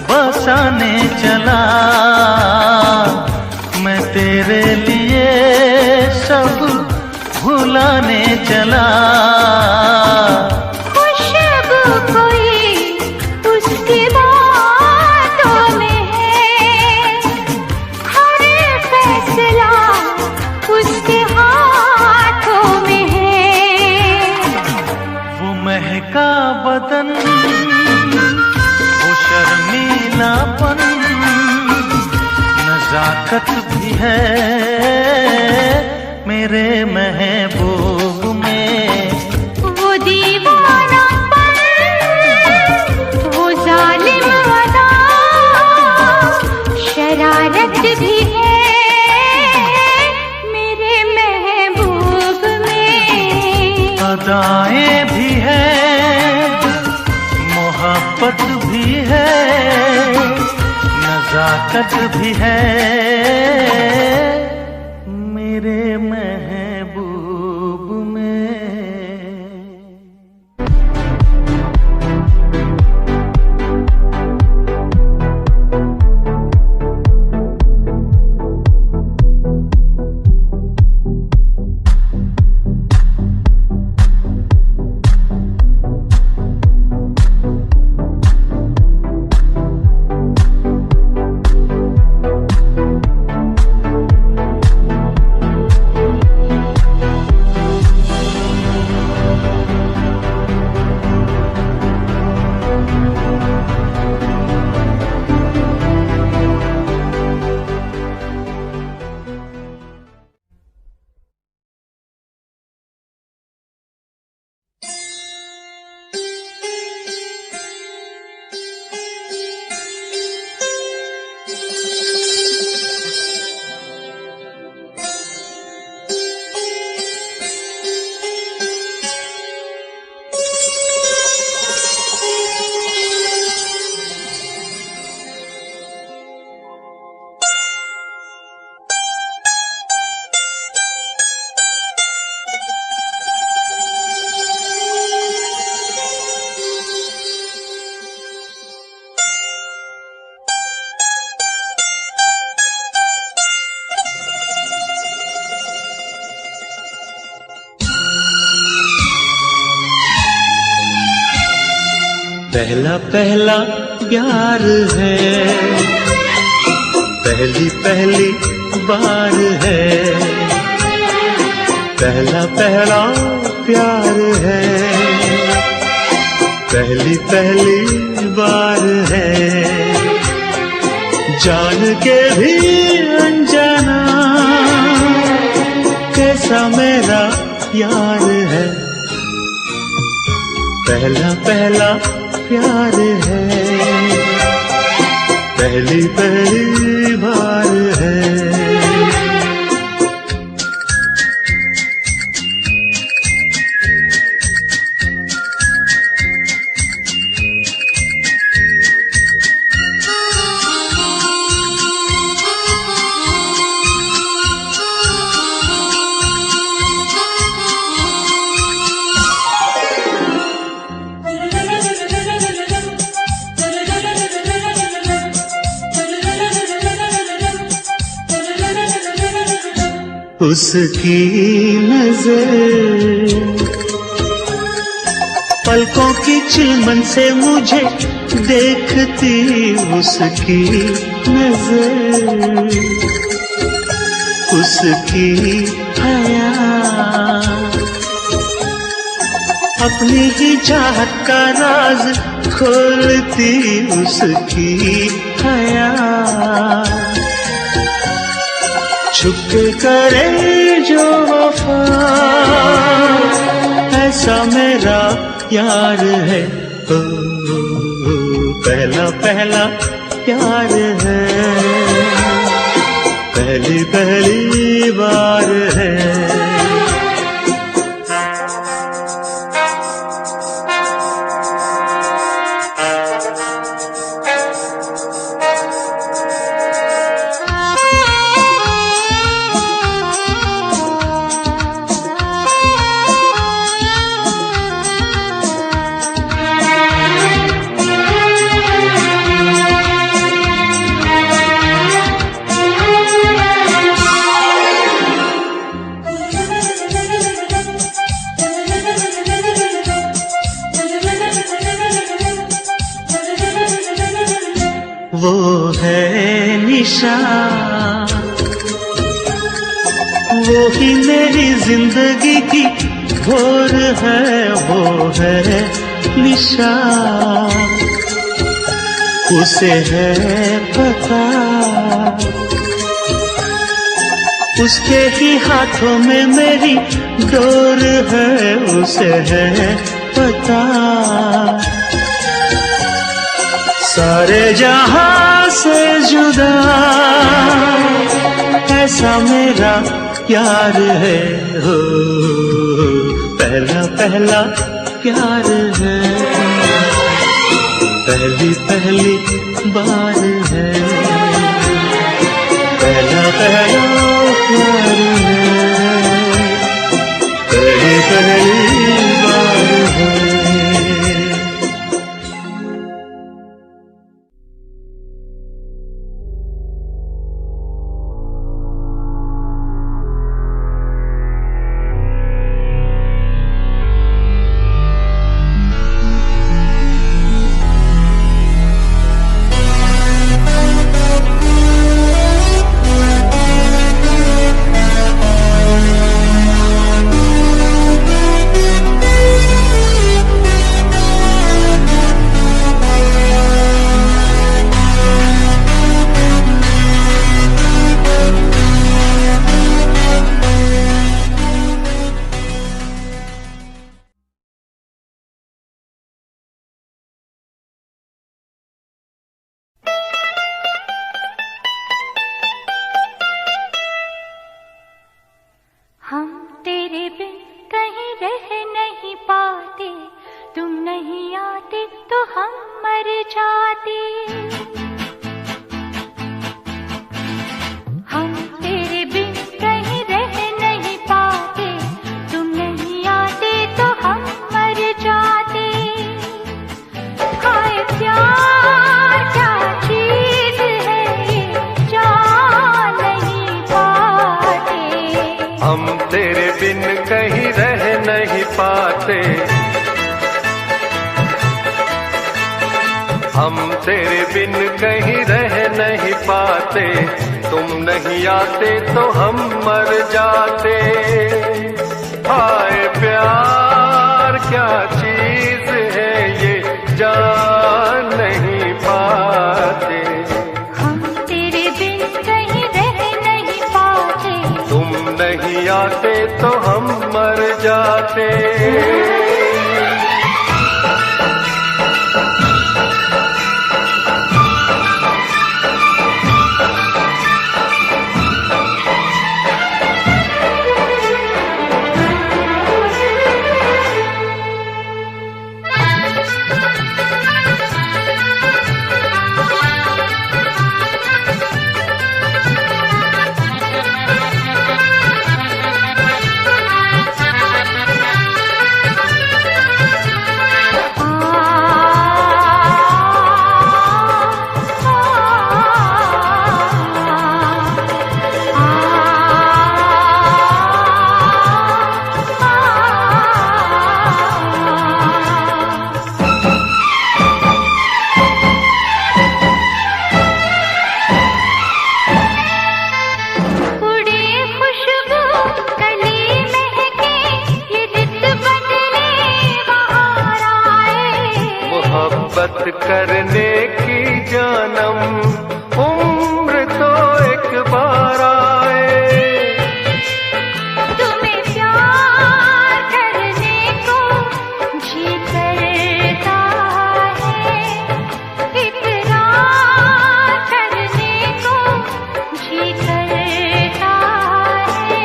बसाने चला, मैं तेरे लिए सब भुलाने चला। खुशबू कोई उसकी बातों में है, हर फैसला उसके हाथों में है। वो महका बदन, वो शर्मीलापन, नजाकत भी है मेरे महबूब में। वो दीवानापन, वो जालिम अदा, शरारत भी है मेरे महबूब में। अदाएं भी है, मोहब्बत भी है, नजाकत भी है मेरे महबूब में। पहला पहला प्यार है, पहली पहली बार है, पहला पहला प्यार है, पहली पहली बार है, जान के भी अनजाना कैसा मेरा यार है, पहला पहला प्यार है, पहली पहली बार है। उसकी नजर पलकों की चिलमन से मुझे देखती, उसकी नजर उसकी हया अपनी ही चाहत का राज खोलती, उसकी हया छुपके करे जो वफा ऐसा मेरा यार है, ओ, पहला पहला प्यार है, पहली पहली बार है। वो है निशान, वो ही मेरी जिंदगी की भोर है, वो है निशान, उसे है पता, उसके ही हाथों में मेरी डोर है, उसे है पता, सारे जहां से जुदा ऐसा मेरा प्यार है, हो पहला पहला प्यार है, पहली पहली बार है, पहला पहला प्यार है, पहली पहली बार है। तेरे बिन कहीं रह नहीं पाते, तुम नहीं आते तो हम मर जाते। हाय प्यार क्या चीज है ये जान नहीं पाते। हम तेरे बिन कहीं रह नहीं पाते, तुम नहीं आते तो हम मर जाते। मोहब्बत करने की जानम उम्र तो एक बार आए। तुम्हें प्यार करने को जी करता है, इकरार करने को जी करता है,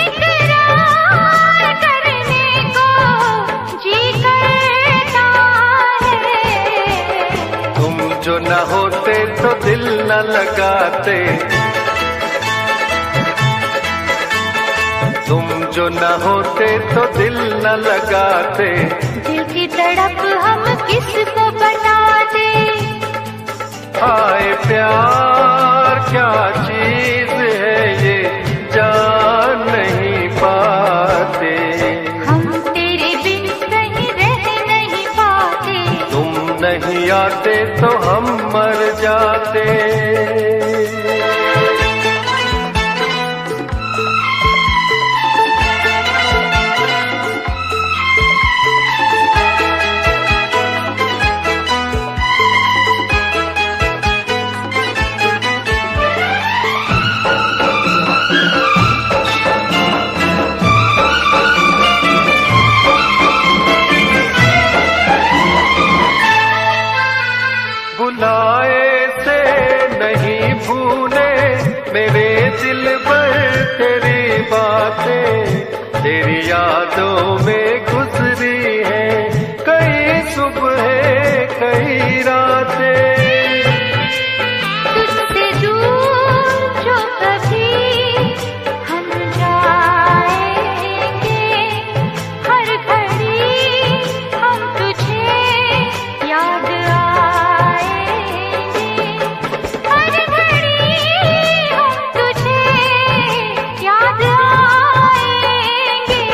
इकरार करने को जी करता है। तुम जो न होते तो दिल न लगाते, तुम जो न होते तो दिल न लगाते। दिल की तड़प हम किसको बताते। हाय प्यार क्या चीज है ये जान नहीं पाते। हम तेरे बिन कहीं रह नहीं पाते, तुम नहीं आते तो हम मर जाते। बुलाए से नहीं भूले मेरे दिल पर तेरी बातें, तेरी यादों में गुजरी है कई सुबह कई रातें। तुझसे दूर जो कभी हम जाएंगे, हर घड़ी हम तुझे याद आएंगे, हर घड़ी हम तुझे याद आएंगे।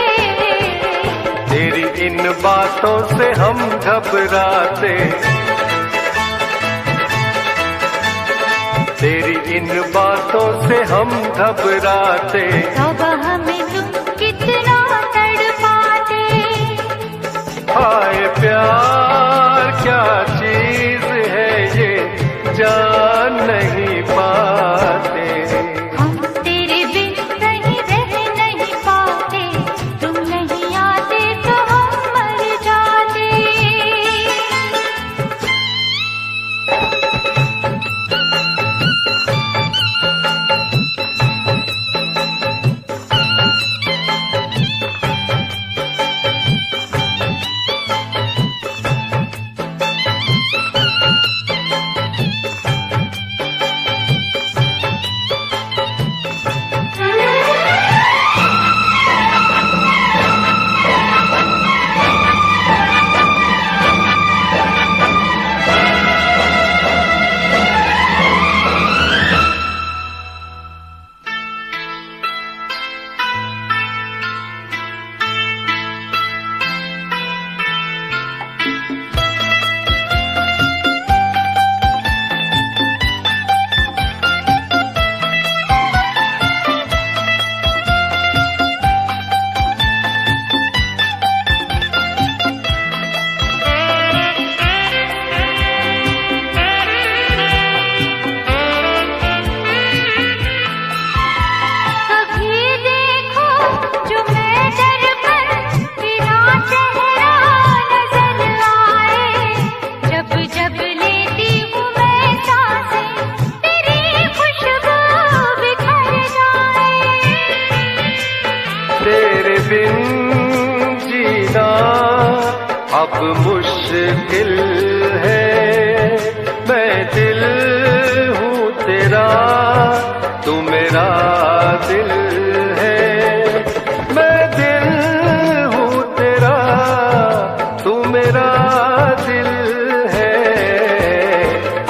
तेरी इन बातों से हम घबराते, तेरी इन बातों से हम घबराते। तब हमें तुम कितना तड़पाते। हाय प्यार क्या चीज है ये जान नहीं पाते। हम तेरे बिन कहीं रह नहीं पाते, तुम नहीं आते तो हम मर जाते। अब मुश्किल है, मैं दिल हूँ तेरा, तू मेरा दिल है। मैं दिल हूँ तेरा, तू मेरा दिल है।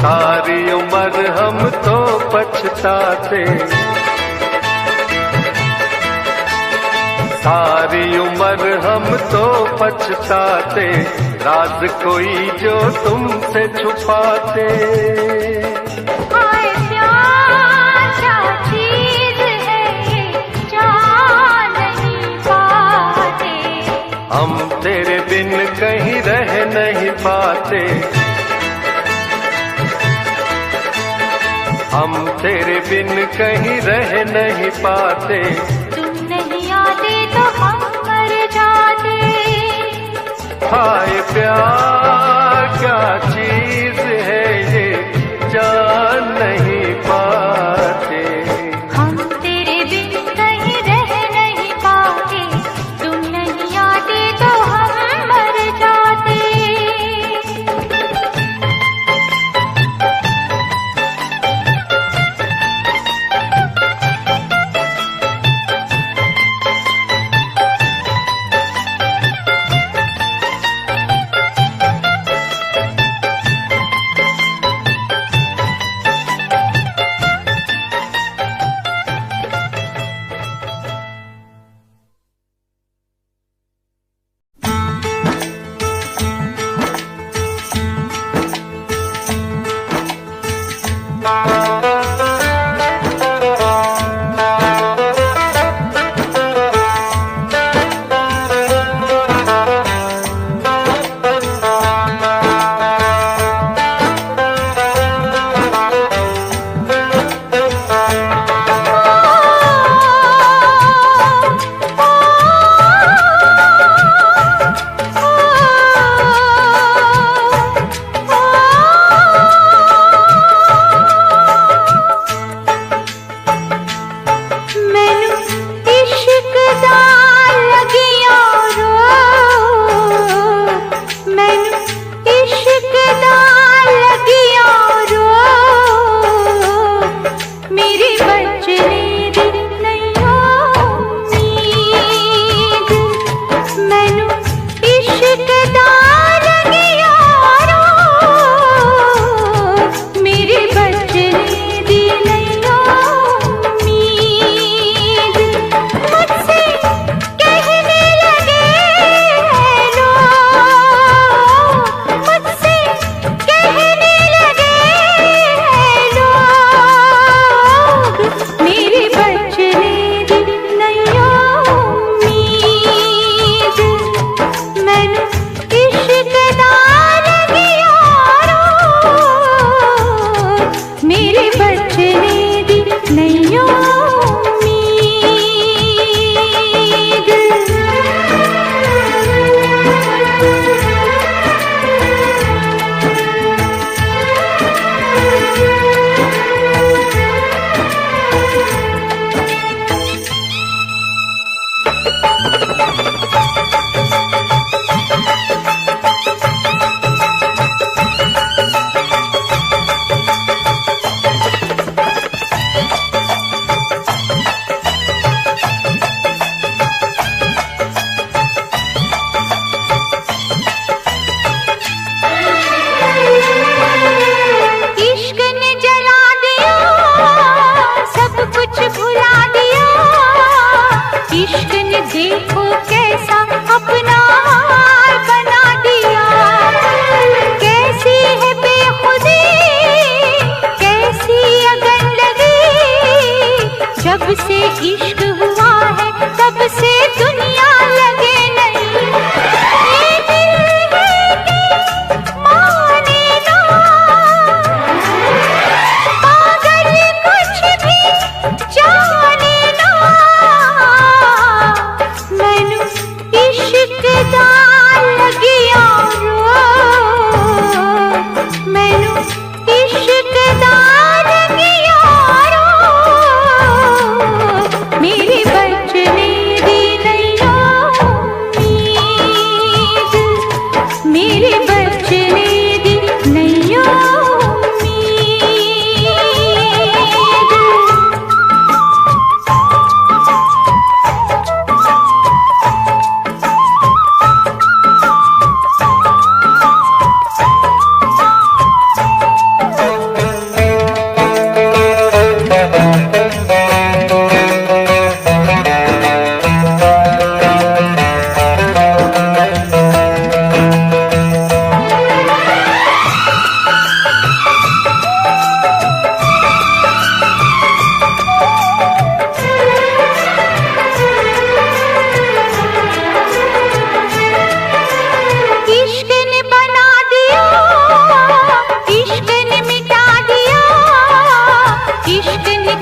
सारी उम्र हम तो पछताते, सारी उम्र हम तो पछताते, राज कोई जो तुमसे छुपाते। हाय प्यार क्या चीज है ये जान नहीं पाते, हम तेरे बिन कहीं रह नहीं पाते, हम तेरे बिन कहीं रह नहीं पाते। तुम नहीं आते तो हम मर जाते। हाय प्यार क्या चीज है ये जान नहीं पाते। हम तेरे बिन कहीं रह नहीं पाते, तुम नहीं आते तो हम मर जाते।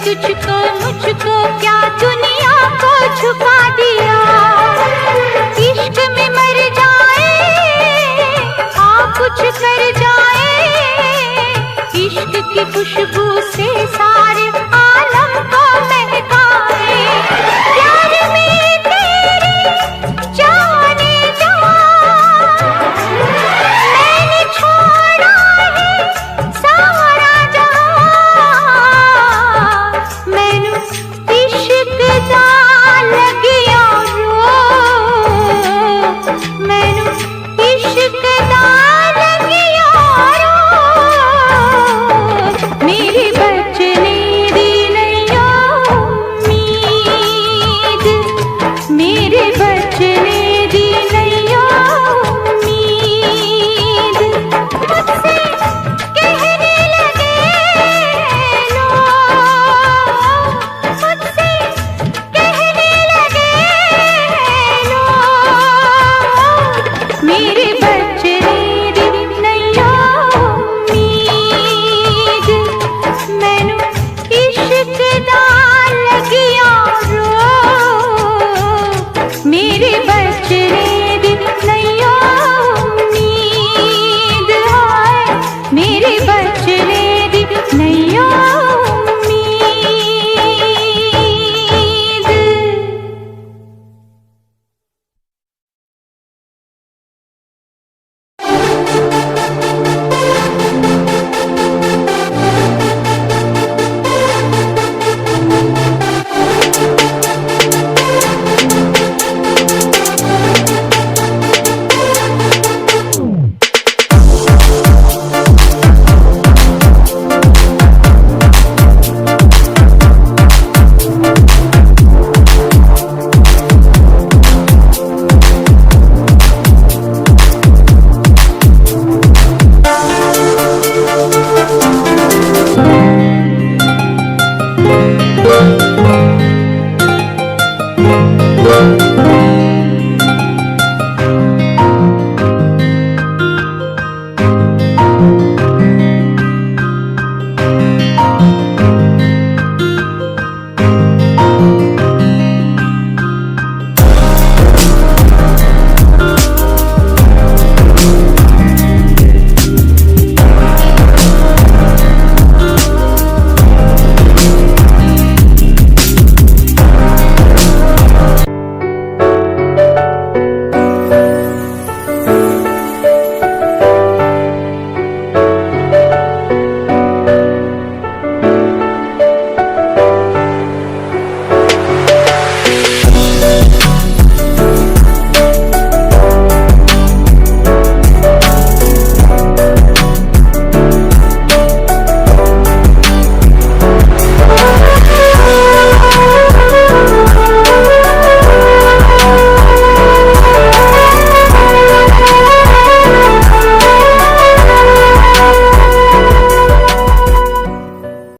तुझको मुझको क्या दुनिया को झुका दिया। इश्क में मर जाए हाँ कुछ कर जाए, इश्क की खुशबू से